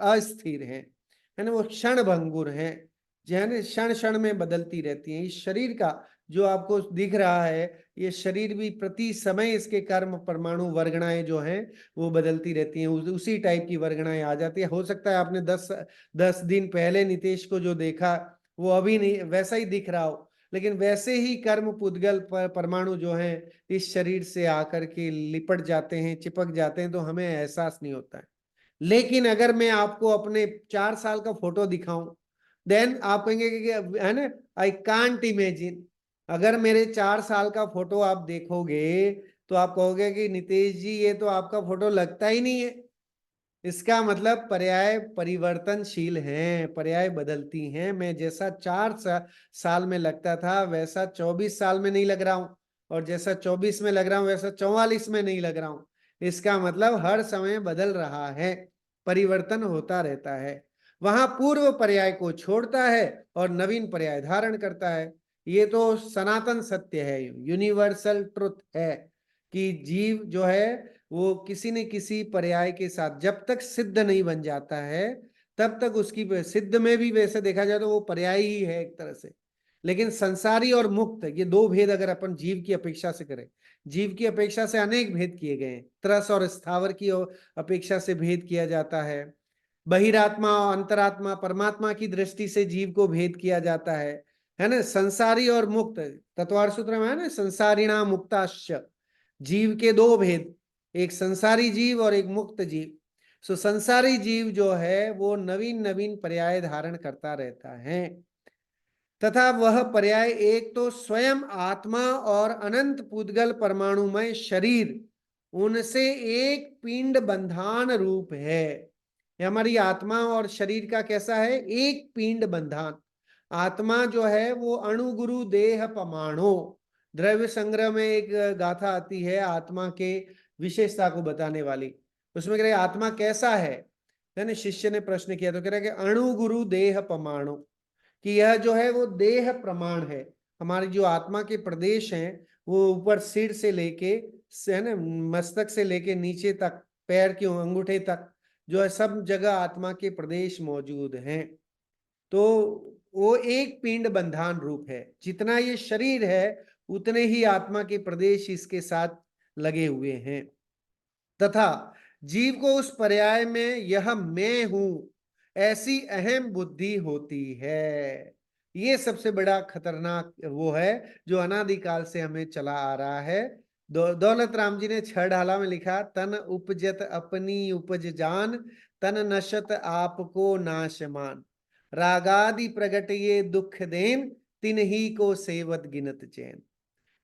अस्थिर है ना, वो क्षण भंगुर है, जो है ना, क्षण क्षण में बदलती रहती है। इस शरीर का जो आपको दिख रहा है, ये शरीर भी प्रति समय इसके कर्म परमाणु वर्गणाएं जो हैं वो बदलती रहती हैं। उसी टाइप की वर्गणाएं आ जाती है। हो सकता है आपने 10 दिन पहले नितेश को जो देखा वो अभी नहीं वैसा ही दिख रहा हो, लेकिन वैसे ही कर्म पुद्गल परमाणु जो हैं इस शरीर से आकर के लिपट जाते हैं, चिपक जाते हैं, तो हमें एहसास नहीं होता है। लेकिन अगर मैं आपको अपने 4 साल का फोटो दिखाऊं, देन आप कहेंगे कि है ना, आई कांट इमेजिन। अगर मेरे 4 साल का फोटो आप देखोगे तो आप कहोगे कि नितेश जी ये तो आपका फोटो लगता ही नहीं है, इसका मतलब पर्याय परिवर्तनशील हैं, पर्याय बदलती हैं। मैं जैसा 4 साल में लगता था वैसा 24 साल में नहीं लग रहा हूं, और जैसा 24 में लग रहा हूं वैसा 44 में नहीं लग रहा हूं। इसका मतलब हर समय बदल रहा है, परिवर्तन होता रहता है। वहां पूर्व पर्याय को छोड़ता है और नवीन पर्याय धारण करता है। ये तो सनातन सत्य है, यूनिवर्सल ट्रुथ है कि जीव जो है वो किसी न किसी पर्याय के साथ जब तक सिद्ध नहीं बन जाता है तब तक उसकी, सिद्ध में भी वैसे देखा जाए तो वो पर्याय ही है एक तरह से। लेकिन संसारी और मुक्त, ये दो भेद अगर अपन जीव की अपेक्षा से करें, जीव की अपेक्षा से अनेक भेद किए गए हैं। त्रस और स्थावर की अपेक्षा से भेद किया जाता है। बहिरात्मा और अंतरात्मा परमात्मा की दृष्टि से जीव को भेद किया जाता है ना। संसारी और मुक्त, तत्वार सूत्र में है ना, संसारिणा मुक्ताश्च, जीव के दो भेद, एक संसारी जीव और एक मुक्त जीव। सो संसारी जीव जो है वो नवीन नवीन पर्याय धारण करता रहता है, तथा वह पर्याय एक तो स्वयं आत्मा और अनंत पुद्गल परमाणुमय शरीर, उनसे एक पिंड बंधान रूप है। हमारी आत्मा और शरीर का कैसा है, एक पिंड बंधान। आत्मा जो है वो अणुगुरु देह पमाणो, द्रव्य संग्रह में एक गाथा आती है आत्मा के विशेषता को बताने वाली। उसमें कह रहे आत्मा कैसा है ना, शिष्य ने प्रश्न किया तो कह रहा है कि अणुगुरु देह पमाणो, कि यह जो है वो देह प्रमाण है। हमारी जो आत्मा के प्रदेश हैं वो ऊपर सिर से लेके, है ना, मस्तक से लेके नीचे तक, पैर के अंगूठे तक जो है सब जगह आत्मा के प्रदेश मौजूद हैं। तो वो एक पिंड बंधान रूप है, जितना ये शरीर है उतने ही आत्मा के प्रदेश इसके साथ लगे हुए हैं। तथा जीव को उस पर्याय में यह मैं हूं ऐसी अहम बुद्धि होती है। ये सबसे बड़ा खतरनाक वो है जो अनादिकाल से हमें चला आ रहा है। दौलत राम जी ने 6 ढाला में लिखा, तन उपजत अपनी उपज जान, तन नशत आपको नाशमान, रागादि प्रगट ये दुख देन, तिन ही को सेवत गिनत चैन।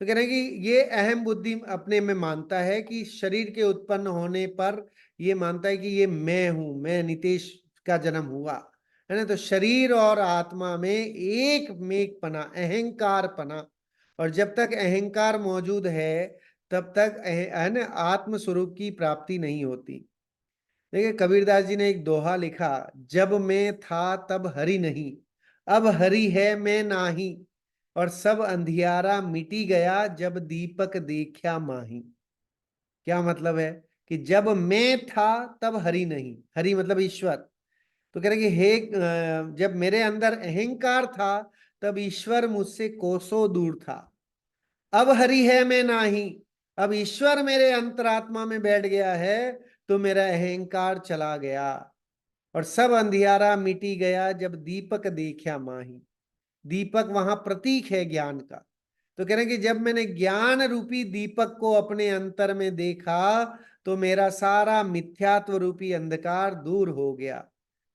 तो कह रहे हैं कि ये अहम बुद्धि अपने में मानता है कि शरीर के उत्पन्न होने पर ये मानता है कि ये मैं हूं, मैं नितेश का जन्म हुआ, है ना। तो शरीर और आत्मा में एक मेक पना, अहंकार पना, और जब तक अहंकार मौजूद है तब तक है ना आत्म स्वरूप की प्राप्ति नहीं होती। देखिए कबीरदास जी ने एक दोहा लिखा, जब मैं था तब हरि नहीं, अब हरि है मैं नाही, और सब अंधियारा मिटी गया जब दीपक देखा माही। क्या मतलब है कि जब मैं था तब हरि नहीं, हरि मतलब ईश्वर। तो कह रहे कि हे जब मेरे अंदर अहंकार था तब ईश्वर मुझसे कोसों दूर था। अब हरि है मैं नाही, अब ईश्वर मेरे अंतरात्मा में बैठ गया है तो मेरा अहंकार चला गया, और सब अंधियारा मिटी गया जब दीपक देखा माही। दीपक वहां प्रतीक है ज्ञान का। तो कह रहे हैं कि जब मैंने ज्ञान रूपी दीपक को अपने अंतर में देखा तो मेरा सारा मिथ्यात्व रूपी अंधकार दूर हो गया।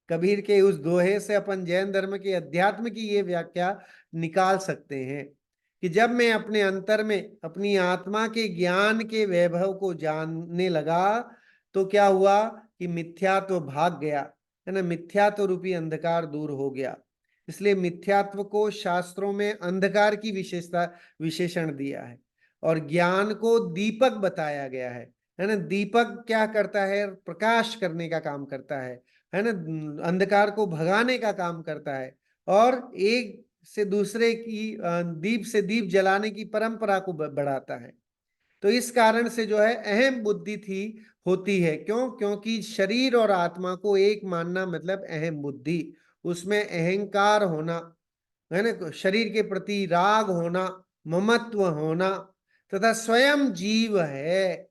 कबीर के उस दोहे से अपन जैन धर्म के अध्यात्म की ये व्याख्या निकाल सकते हैं कि जब मैं अपने अंतर में अपनी आत्मा के ज्ञान के वैभव को जानने लगा तो क्या हुआ कि मिथ्यात्व भाग गया, है ना, मिथ्यात्व रूपी अंधकार दूर हो गया। इसलिए मिथ्यात्व को शास्त्रों में अंधकार की विशेषता विशेषण दिया है, और ज्ञान को दीपक बताया गया है ना। दीपक क्या करता है, प्रकाश करने का काम करता है ना, अंधकार को भगाने का काम करता है, और एक से दूसरे की दीप से दीप जलाने की परंपरा को बढ़ाता है। तो इस कारण से जो है अहम बुद्धि थी होती है, क्यों, क्योंकि शरीर और आत्मा को एक मानना मतलब अहम बुद्धि, उसमें अहंकार होना, है ना, शरीर के प्रति राग होना, ममत्व होना, तथा स्वयं जीव है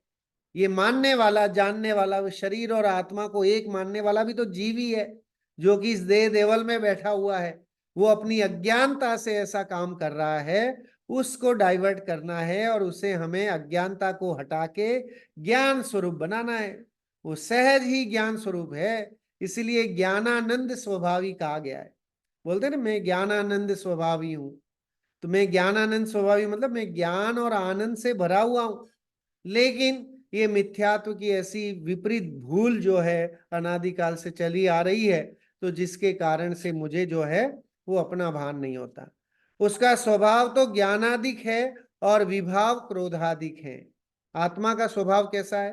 ये मानने वाला, जानने वाला, वो शरीर और आत्मा को एक मानने वाला भी तो जीव ही है, जो कि इस देह देवल में बैठा हुआ है। वो अपनी अज्ञानता से ऐसा काम कर रहा है, उसको डाइवर्ट करना है और उसे हमें अज्ञानता को हटा के ज्ञान स्वरूप बनाना है। वो सहज ही ज्ञान स्वरूप है, इसीलिए ज्ञानानंद स्वभावी कहा गया है। बोलते ना, मैं ज्ञानानंद स्वभावी हूं। तो मैं ज्ञानानंद स्वभावी मतलब मैं ज्ञान और आनंद से भरा हुआ हूं, लेकिन ये मिथ्यात्व की ऐसी विपरीत भूल जो है अनादिकाल से चली आ रही है, तो जिसके कारण से मुझे जो है वो अपना भान नहीं होता। उसका स्वभाव तो ज्ञानादिक है और विभाव क्रोधादिक है। आत्मा का स्वभाव कैसा है?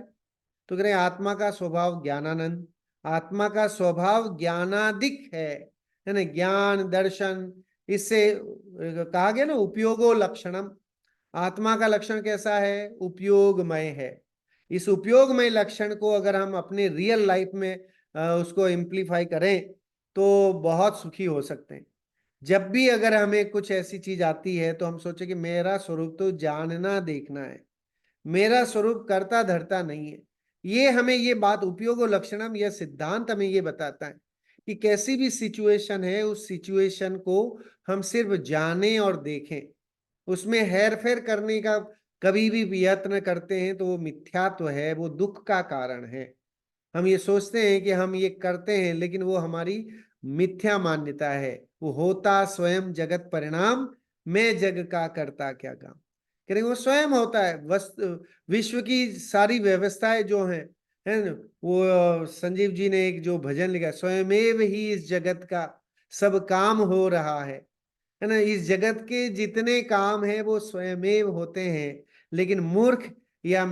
तो कह रहे आत्मा का स्वभाव ज्ञानानंद, आत्मा का स्वभाव ज्ञानादिक है ना, ज्ञान दर्शन, इससे कहा गया ना उपयोगो लक्षणम। आत्मा का लक्षण कैसा है? उपयोगमय है। इस उपयोगमय लक्षण को अगर हम अपने रियल लाइफ में उसको इम्प्लीफाई करें तो बहुत सुखी हो सकते हैं। जब भी अगर हमें कुछ ऐसी चीज आती है तो हम सोचे कि मेरा स्वरूप तो जानना देखना है, मेरा स्वरूप करता धरता नहीं है। ये हमें ये बात उपयोगो लक्षणम, यह सिद्धांत हमें ये बताता है कि कैसी भी सिचुएशन है उस सिचुएशन को हम सिर्फ जाने और देखें, उसमें हेर फेर करने का कभी भी यत्न करते हैं तो वो मिथ्यात्व है, वो दुख का कारण है। हम ये सोचते हैं कि हम ये करते हैं लेकिन वो हमारी मिथ्या मान्यता है। वो होता स्वयं जगत परिणाम, मैं जग का करता क्या काम। कह रहे वो स्वयं होता है। वस्तु विश्व की सारी व्यवस्थाएं जो हैं, है ना, वो संजीव जी ने एक जो भजन लिखा, स्वयमेव ही इस जगत का सब काम हो रहा है ना। इस जगत के जितने काम है वो स्वयमेव होते हैं, लेकिन मूर्ख या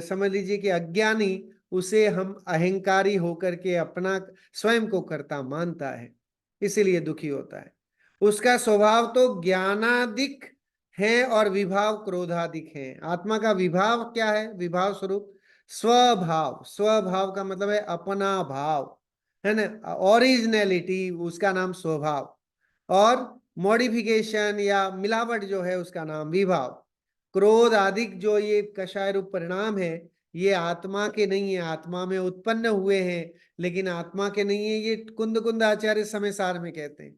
समझ लीजिए कि अज्ञानी उसे हम अहंकारी होकर के अपना स्वयं को कर्ता मानता है, इसीलिए दुखी होता है। उसका स्वभाव तो ज्ञानादिक है और विभाव क्रोधादिक है। आत्मा का विभाव क्या है? विभाव स्वरूप स्वभाव, स्वभाव का मतलब है अपना भाव, है ना, ओरिजिनलिटी, उसका नाम स्वभाव। और मॉडिफिकेशन या मिलावट जो है उसका नाम विभाव। क्रोध आदि जो ये कषाय रूप परिणाम है, ये आत्मा के नहीं है, आत्मा में उत्पन्न हुए हैं लेकिन आत्मा के नहीं है। ये कुंद कुंद आचार्य समय सार में कहते हैं,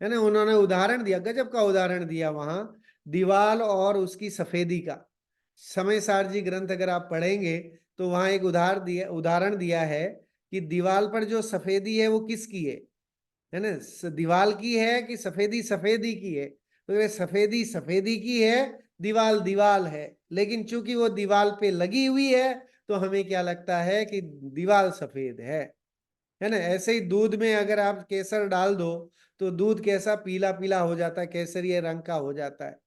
है ना। उन्होंने उदाहरण दिया, गजब का उदाहरण दिया वहां, दीवाल और उसकी सफेदी का। समय सार जी ग्रंथ अगर आप पढ़ेंगे तो वहां एक उदाहरण दिया है कि दीवाल पर जो सफेदी है वो किसकी है ना, दीवाल की है कि सफेदी सफेदी की है? तो ये सफेदी सफेदी की है, दीवाल दीवाल है। लेकिन चूंकि वो दीवाल पे लगी हुई है तो हमें क्या लगता है कि दीवाल सफेद है ना। ऐसे ही दूध में अगर आप केसर डाल दो तो दूध कैसा पीला पीला हो जाता है, केसरिया रंग का हो जाता है।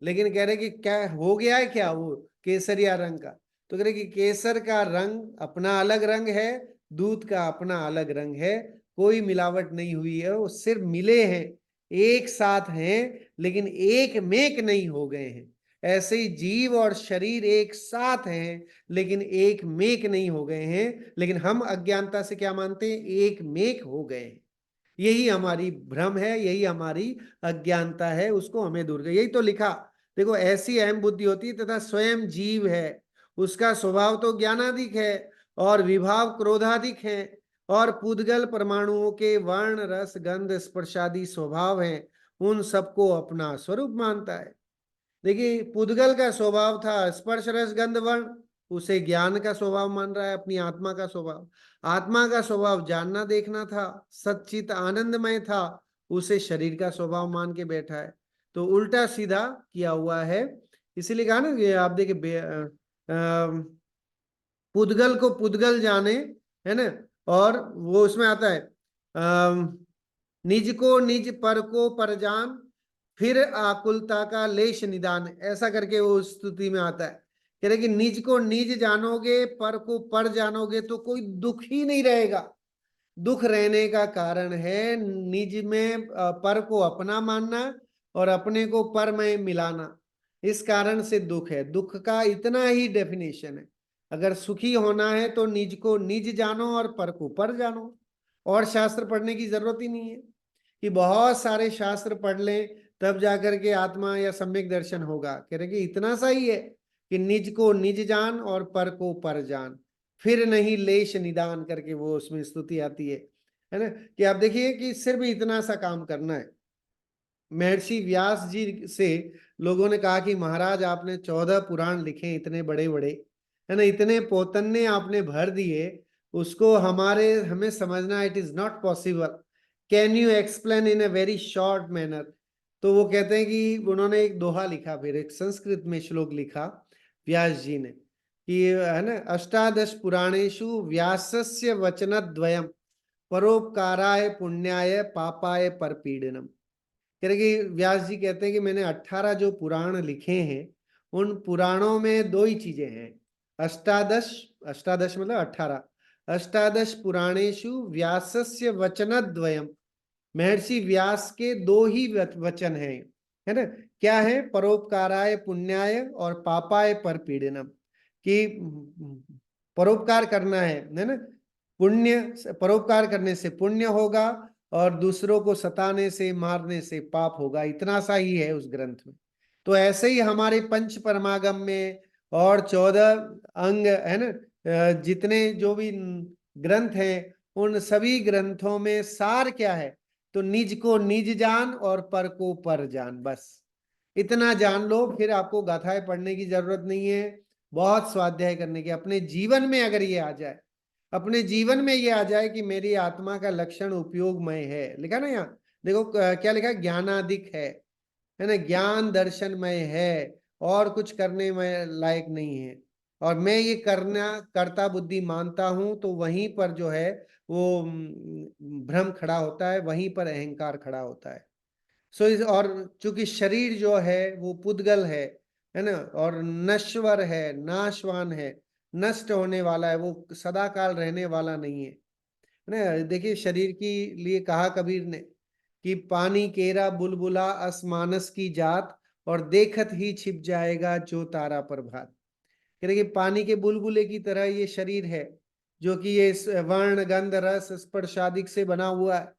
लेकिन कह रहे कि क्या हो गया है, क्या वो केसरिया रंग का? तो कह रहे कि केसर का रंग अपना अलग रंग है, दूध का अपना अलग रंग है, कोई मिलावट नहीं हुई है, वो सिर्फ मिले हैं, एक साथ हैं, लेकिन एक मेक नहीं हो गए हैं। ऐसे ही जीव और शरीर एक साथ हैं लेकिन एक मेक नहीं हो गए हैं, लेकिन हम अज्ञानता से क्या मानते हैं? एक मेक हो गए हैं। यही हमारी भ्रम है, यही हमारी अज्ञानता है, उसको हमें दूर कर, यही तो लिखा। देखो ऐसी अहम बुद्धि होती है तथा स्वयं जीव है, उसका स्वभाव तो ज्ञानादिक है और विभाव क्रोधादिक है, और पुद्गल परमाणुओं के वर्ण रस गंध स्पर्शादि स्वभाव हैं, उन सबको अपना स्वरूप मानता है। देखिए पुद्गल का स्वभाव था स्पर्श रस गंध वर्ण, उसे ज्ञान का स्वभाव मान रहा है, अपनी आत्मा का स्वभाव। आत्मा का स्वभाव जानना देखना था, सच्चित आनंदमय था, उसे शरीर का स्वभाव मान के बैठा है। तो उल्टा सीधा किया हुआ है। इसीलिए कहा ना कि आप देखिए पुद्गल को पुद्गल जाने, है ना। और वो उसमें आता है निज को निज पर को पर जान, फिर आकुलता का लेश निदान, ऐसा करके वो स्तुति में आता है। कह रहे कि निज को निज जानोगे, पर को पर जानोगे तो कोई दुख ही नहीं रहेगा। दुख रहने का कारण है निज में पर को अपना मानना और अपने को पर में मिलाना, इस कारण से दुख है। दुख का इतना ही डेफिनेशन है। अगर सुखी होना है तो निज को निज जानो और पर को पर जानो, और शास्त्र पढ़ने की जरूरत ही नहीं है कि बहुत सारे शास्त्र पढ़ लें तब जाकर के आत्मा या सम्यक दर्शन होगा। कह रहे कि इतना सा ही है कि निज को निज जान और पर को पर जान, फिर नहीं लेश निदान करके वो उसमें स्तुति आती है ना। कि आप देखिए कि सिर्फ इतना सा काम करना है। महर्षि व्यास जी से लोगों ने कहा कि महाराज आपने 14 पुराण लिखे, इतने बड़े बड़े, है ना, इतने पोतन्ने आपने भर दिए, उसको हमें समझना, it is not possible, can you explain in a very short manner? तो वो कहते हैं कि उन्होंने एक दोहा लिखा, फिर एक संस्कृत में श्लोक लिखा व्यास जी ने, कि है ना, अष्टादश पुराणेषु व्यासस्य वचनद्वयम परोपकाराय पुण्याय पापाय परपीडनम। कह रहे कि व्यास जी कहते हैं कि मैंने 18 जो पुराण लिखे हैं, उन पुराणों में दो ही चीजें हैं। अष्टादश, अष्टादश मतलब 18, अष्टादश पुराणेषु व्यासस्य वचनद्वयम, महर्षि व्यास के दो ही वचन हैं, है ना। क्या है? परोपकाराय पुण्याय और पापाय परपीडनम, कि परोपकार करना है ना, पुण्य, परोपकार करने से पुण्य होगा और दूसरों को सताने से मारने से पाप होगा। इतना सा ही है उस ग्रंथ में। तो ऐसे ही हमारे पंच परमागम में और 14 अंग है ना, जितने जो भी ग्रंथ हैं, उन सभी ग्रंथों में सार क्या है? तो निज को निज जान और पर को पर जान, बस इतना जान लो, फिर आपको गाथाएं पढ़ने की जरूरत नहीं है, बहुत स्वाध्याय करने की। अपने जीवन में अगर ये आ जाए, अपने जीवन में ये आ जाए कि मेरी आत्मा का लक्षण उपयोगमय है, लिखा ना यहाँ, देखो क्या लिखा, ज्ञानादिक है ना, ज्ञान दर्शनमय है, और कुछ करने में लायक नहीं है, और मैं ये करना कर्ता बुद्धि मानता हूं, तो वहीं पर जो है वो भ्रम खड़ा होता है, वहीं पर अहंकार खड़ा होता है। सो इस, और चूंकि शरीर जो है वो पुद्गल है ना, और नश्वर है, नाशवान है, नष्ट होने वाला है, वो सदा काल रहने वाला नहीं है ना। देखिए, शरीर की लिए कहा कबीर ने कि पानी केरा बुलबुला असमानस की जात, और देखत ही छिप जाएगा जो तारा पर भात। कह रहे कि पानी के बुलबुले की तरह ये शरीर है, जो कि ये वर्ण गंध रस स्पर्शादिक से बना हुआ है,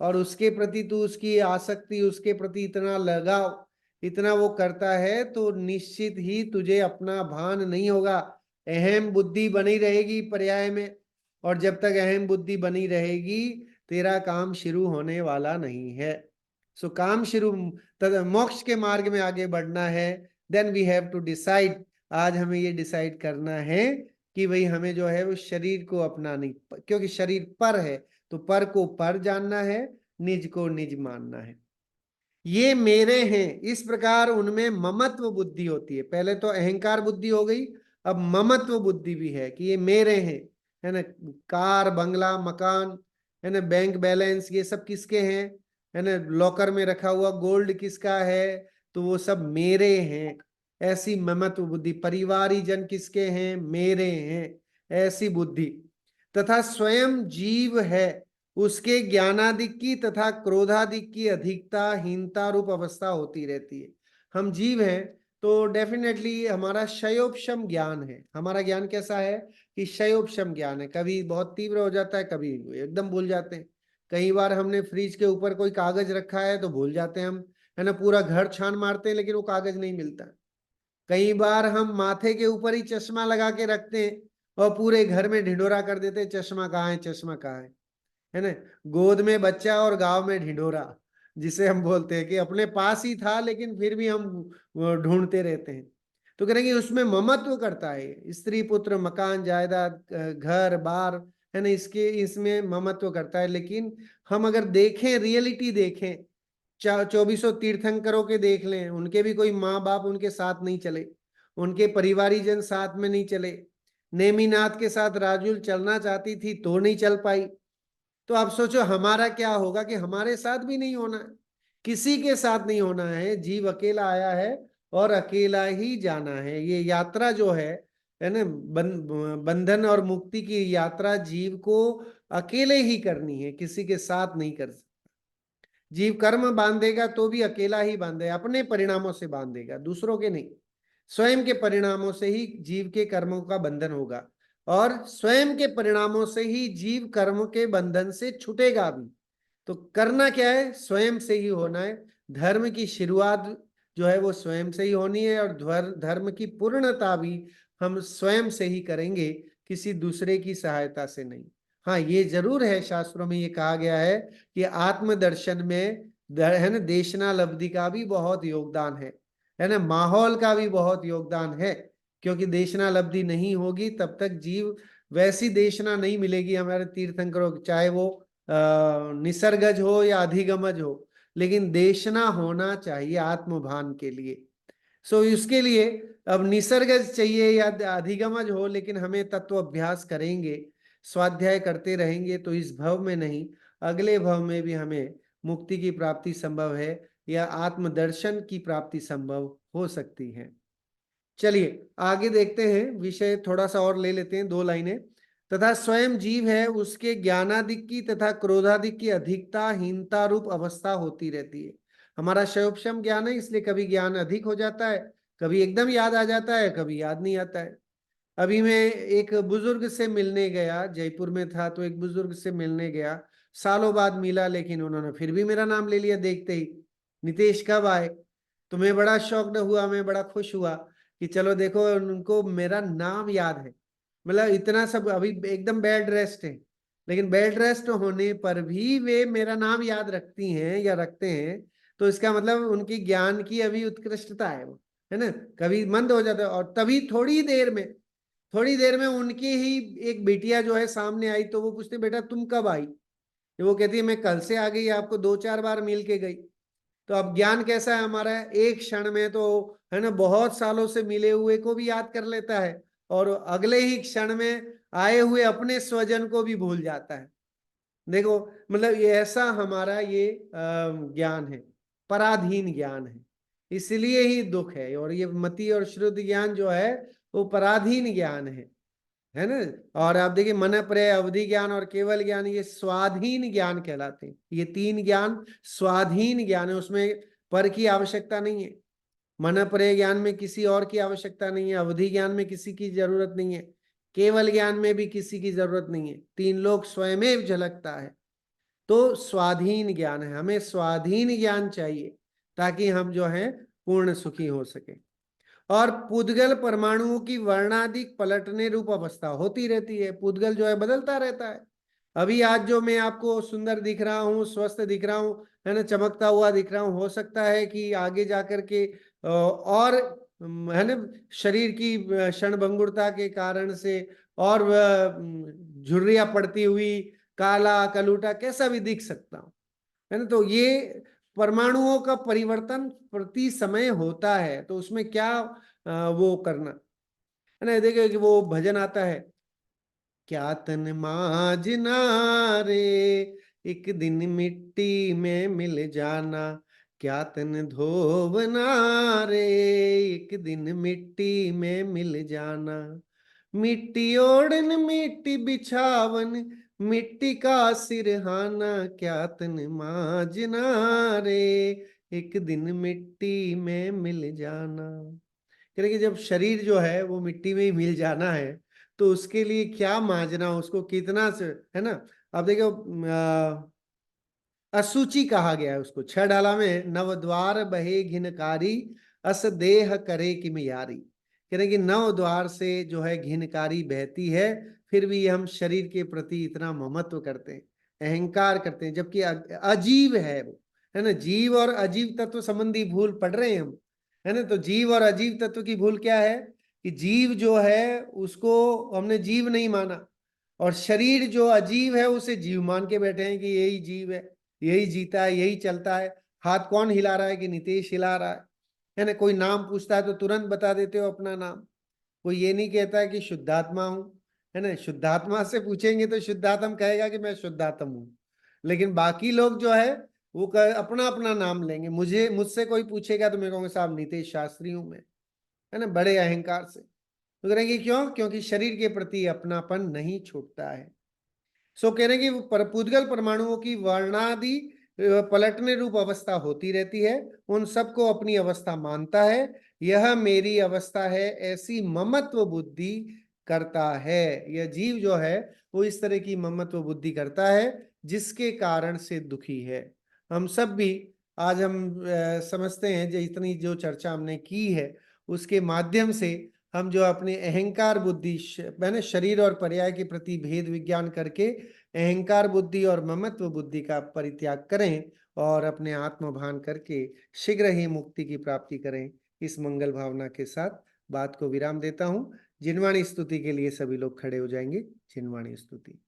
और उसके प्रति तू, उसकी आसक्ति, उसके प्रति इतना लगाव, इतना वो करता है, तो निश्चित ही तुझे अपना भान नहीं होगा। अहम बुद्धि बनी रहेगी पर्याय में, और जब तक अहम बुद्धि बनी रहेगी, तेरा काम शुरू होने वाला नहीं है। सो काम शुरू, मोक्ष के मार्ग में आगे बढ़ना है, then we have to decide. आज हमें ये डिसाइड करना है कि भाई हमें जो है वो शरीर को अपना नहीं, क्योंकि शरीर पर है, तो पर को पर जानना है, निज को निज मानना है। ये मेरे हैं, इस प्रकार उनमें ममत्व बुद्धि होती है। पहले तो अहंकार बुद्धि हो गई, अब ममत्व बुद्धि भी है कि ये मेरे हैं, है ना। कार, बंगला, मकान, है ना, बैंक बैलेंस, ये सब किसके हैं? है ना, लॉकर में रखा हुआ गोल्ड किसका है? तो वो सब मेरे हैं, ऐसी ममत्व बुद्धि। परिवारी जन किसके हैं? मेरे हैं, ऐसी बुद्धि। तथा स्वयं जीव है, उसके ज्ञानादिक की तथा क्रोधादिक की अधिकता, हीनता रूप अवस्था होती रहती है। हम जीव हैं, तो डेफिनेटली हमारा क्षयोपशम ज्ञान है। हमारा ज्ञान कैसा है कि क्षयोपशम ज्ञान है, कभी बहुत तीव्र हो जाता है, कभी एकदम भूल जाते हैं। कई बार हमने फ्रिज के ऊपर कोई कागज रखा है तो भूल जाते हैं हम, है ना, पूरा घर छान मारते हैं लेकिन वो कागज नहीं मिलता। कई बार हम माथे के ऊपर ही चश्मा लगा के रखते हैं और पूरे घर में ढिंढोरा कर देते हैं, चश्मा कहाँ है, चश्मा कहाँ है ना। गोद में बच्चा और गांव में ढिंढोरा, जिसे हम बोलते हैं कि अपने पास ही था लेकिन फिर भी हम वो ढूंढते रहते हैं। तो करेंगे उसमें ममत्व करता है, स्त्री पुत्र मकान जायदाद घर बार, है ना, इसके इसमें ममत्व करता है। लेकिन हम अगर देखें, रियलिटी देखें, 2400 तीर्थंकरों के देख लें, उनके भी कोई माँ बाप उनके साथ नहीं चले, उनके परिवारी जन साथ में नहीं चले। नेमीनाथ के साथ राजुल चलना चाहती थी तो नहीं चल पाई। तो आप सोचो हमारा क्या होगा, कि हमारे साथ भी नहीं होना है, किसी के साथ नहीं होना है। जीव अकेला आया है और अकेला ही जाना है। ये यात्रा जो है ना, बंधन और मुक्ति की यात्रा जीव को अकेले ही करनी है, किसी के साथ नहीं कर सकता। जीव कर्म बांधेगा तो भी अकेला ही बांधेगा, अपने परिणामों से बांधेगा, दूसरों के नहीं। स्वयं के परिणामों से ही जीव के कर्मों का बंधन होगा, और स्वयं के परिणामों से ही जीव कर्म के बंधन से छूटेगा भी। तो करना क्या है? स्वयं से ही होना है। धर्म की शुरुआत जो है वो स्वयं से ही होनी है, और धर्म की पूर्णता भी हम स्वयं से ही करेंगे, किसी दूसरे की सहायता से नहीं। हाँ, ये जरूर है, शास्त्रों में ये कहा गया है कि आत्मदर्शन में है ना, देशना लब्धि का भी बहुत योगदान है ना, माहौल का भी बहुत योगदान है। क्योंकि देशना लब्धि नहीं होगी तब तक जीव, वैसी देशना नहीं मिलेगी हमारे तीर्थंकरों को, चाहे वो निसर्गज हो या अधिगमज हो, लेकिन देशना होना चाहिए आत्मभान के लिए। सो इसके लिए अब निसर्गज चाहिए या अधिगमज हो, लेकिन हमें तत्व अभ्यास करेंगे, स्वाध्याय करते रहेंगे तो इस भव में नहीं, अगले भव में भी हमें मुक्ति की प्राप्ति संभव है या आत्मदर्शन की प्राप्ति संभव हो सकती है। चलिए आगे देखते हैं, विषय थोड़ा सा और ले लेते हैं, 2 लाइनें। तथा स्वयं जीव है, उसके ज्ञानादिक की तथा क्रोधादिक की अधिकता हीनता रूप अवस्था होती रहती है। हमारा शैवक्षम ज्ञान है, इसलिए कभी ज्ञान अधिक हो जाता है, कभी एकदम याद आ जाता है, कभी याद नहीं आता है। अभी मैं एक बुजुर्ग से मिलने गया, जयपुर में था तो एक बुजुर्ग से मिलने गया, सालों बाद मिला, लेकिन उन्होंने फिर भी मेरा नाम ले लिया देखते ही, नितेश कब आए। तो मैं बड़ा शॉक्ड हुआ, मैं बड़ा खुश हुआ कि चलो देखो उनको मेरा नाम याद है। मतलब इतना सब, अभी एकदम बेड रेस्ट है, लेकिन बेड रेस्ट होने पर भी वे मेरा नाम याद रखती हैं या रखते हैं, तो इसका मतलब उनकी ज्ञान की अभी उत्कृष्टता है वो, है ना। कभी मंद हो जाता है, और तभी थोड़ी देर में उनकी ही एक बेटिया जो है सामने आई, तो वो पूछते बेटा तुम कब आई, तो वो कहती है मैं कल से आ गई, आपको 2-4 बार मिल के गई। तो अब ज्ञान कैसा है हमारा, एक क्षण में तो, है ना, बहुत सालों से मिले हुए को भी याद कर लेता है, और अगले ही क्षण में आए हुए अपने स्वजन को भी भूल जाता है। देखो, मतलब ये ऐसा हमारा ये ज्ञान है, पराधीन ज्ञान है, इसलिए ही दुख है। और ये मति और श्रुत ज्ञान जो है वो पराधीन ज्ञान है ना। और आप देखिए मन प्रय अवधि ज्ञान और केवल ज्ञान, ये स्वाधीन ज्ञान कहलाते हैं। ये 3 ज्ञान स्वाधीन ज्ञान है, उसमें पर की आवश्यकता नहीं है। मन प्रय ज्ञान में किसी और की आवश्यकता नहीं है, अवधि ज्ञान में किसी की जरूरत नहीं है, केवल ज्ञान में भी किसी की जरूरत नहीं है, 3 लोग स्वयं झलकता है। तो स्वाधीन ज्ञान है, हमें स्वाधीन ज्ञान चाहिए ताकि हम जो है पूर्ण सुखी हो सके। और पुद्गल परमाणुओं की वर्णाधिक पलटने रूप अवस्था होती रहती है, पुद्गल जो है बदलता रहता है। अभी आज जो मैं आपको सुंदर दिख रहा हूँ, स्वस्थ दिख रहा हूँ, है ना, चमकता हुआ दिख रहा हूँ, हो सकता है कि आगे जाकर के और है ना, शरीर की क्षणभंगुरता के कारण से और झुर्रियां पड़ती हुई, काला कलूटा कैसा भी दिख सकता हूँ, है ना। तो ये परमाणुओं का परिवर्तन प्रति समय होता है, तो उसमें क्या वो करना, है ना। देखिए कि वो भजन आता है, क्या तन माजना रे, एक दिन मिट्टी में मिल जाना, क्या तन धोवना रे, एक दिन मिट्टी में मिल जाना, मिट्टी ओढ़न मिट्टी बिछावन, मिट्टी का सिरहाना, क्या तन माजना रे, एक दिन मिट्टी में मिल जाना। कह रहे कि जब शरीर जो है वो मिट्टी में ही मिल जाना है, तो उसके लिए क्या माजना, उसको कितना से, है ना। अब देखो असुचि कहा गया है उसको, 6 डाला में, नवद्वार बहे घिनकारी, अस देह करे किम यारी। कह रहे कि 9 द्वार से जो है घिनकारी बहती है, फिर भी हम शरीर के प्रति इतना ममत्व करते हैं, अहंकार करते हैं, जबकि अजीव है वो, है ना। जीव और अजीव तत्व संबंधी भूल पढ़ रहे हैं हम, है ना। तो जीव और अजीव तत्व की भूल क्या है कि जीव जो है उसको हमने जीव नहीं माना, और शरीर जो अजीव है उसे जीव मान के बैठे हैं कि यही जीव है, यही जीता है, यही चलता है। हाथ कौन हिला रहा है कि नितेश हिला रहा है ना। कोई नाम पूछता है तो तुरंत बता देते हो अपना नाम। कोई ये नहीं कहता है कि शुद्धात्मा हूं, है ना। शुद्धात्मा से पूछेंगे तो शुद्धात्मा कहेगा कि मैं शुद्धात्मा हूं, लेकिन बाकी लोग जो है वो अपना अपना नाम लेंगे। मुझसे कोई पूछेगा तो मैं कहूंगा साहब नितेश शास्त्री हूं मैं, है ना, बड़े अहंकार से। तो करेंगे क्यों, क्योंकि शरीर के प्रति अपनापन नहीं छूटता है। सो कह रहे हैं कि पुद्गल परमाणुओं की वर्णादि पलटने रूप अवस्था होती रहती है, उन सबको अपनी अवस्था मानता है, यह मेरी अवस्था है ऐसी ममत्व बुद्धि करता है। यह जीव जो है वो इस तरह की ममत्व बुद्धि करता है, जिसके कारण से दुखी है। हम सब भी आज हम समझते हैं जो इतनी जो चर्चा हमने की है उसके माध्यम से हम जो अपने अहंकार बुद्धि, मैंने शरीर और पर्याय के प्रति भेद विज्ञान करके अहंकार बुद्धि और ममत्व बुद्धि का परित्याग करें और अपने आत्मभान करके शीघ्र ही मुक्ति की प्राप्ति करें। इस मंगल भावना के साथ बात को विराम देता हूं। जिनवाणी स्तुति के लिए सभी लोग खड़े हो जाएंगे। जिनवाणी स्तुति।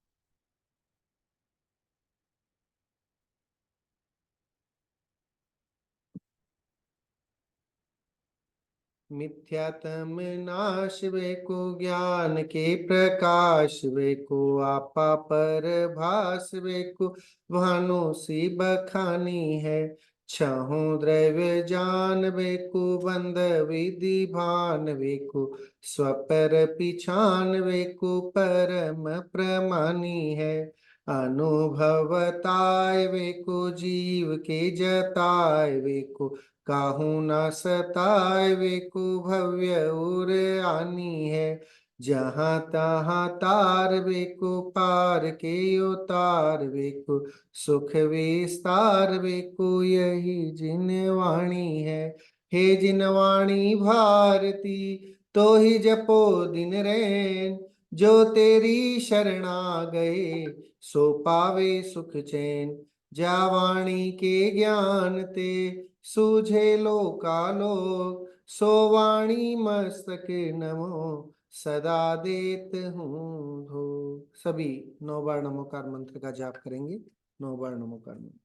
मिथ्यातम नाश वे को ज्ञान के प्रकाश वे को आपा पर भास वे को भानु सी बखानी है। छहों द्रव्य जान वे को बंद विधि भान वे को स्वपर पिछान वे को परम प्रमानी है। अनुभवताय वे को जीव के जताय वे को काहू न सताय वे को भव्य उर आनी है। जहाँ तहाँ तार वे को पार के उतार वे को सुख विस्तार वे को यही जिनवाणी है। हे जिनवाणी भारती तो ही जपो दिन रैन जो तेरी शरणा गए सो पावे सुख चैन। जा वाणी के ज्ञान ते सूझे लोकालोक सो वाणी मस्तक नमो सदा देत हूँ धो। सभी 9 बार नमोकार मंत्र का जाप करेंगे। 9 बार नमोकार मंत्र।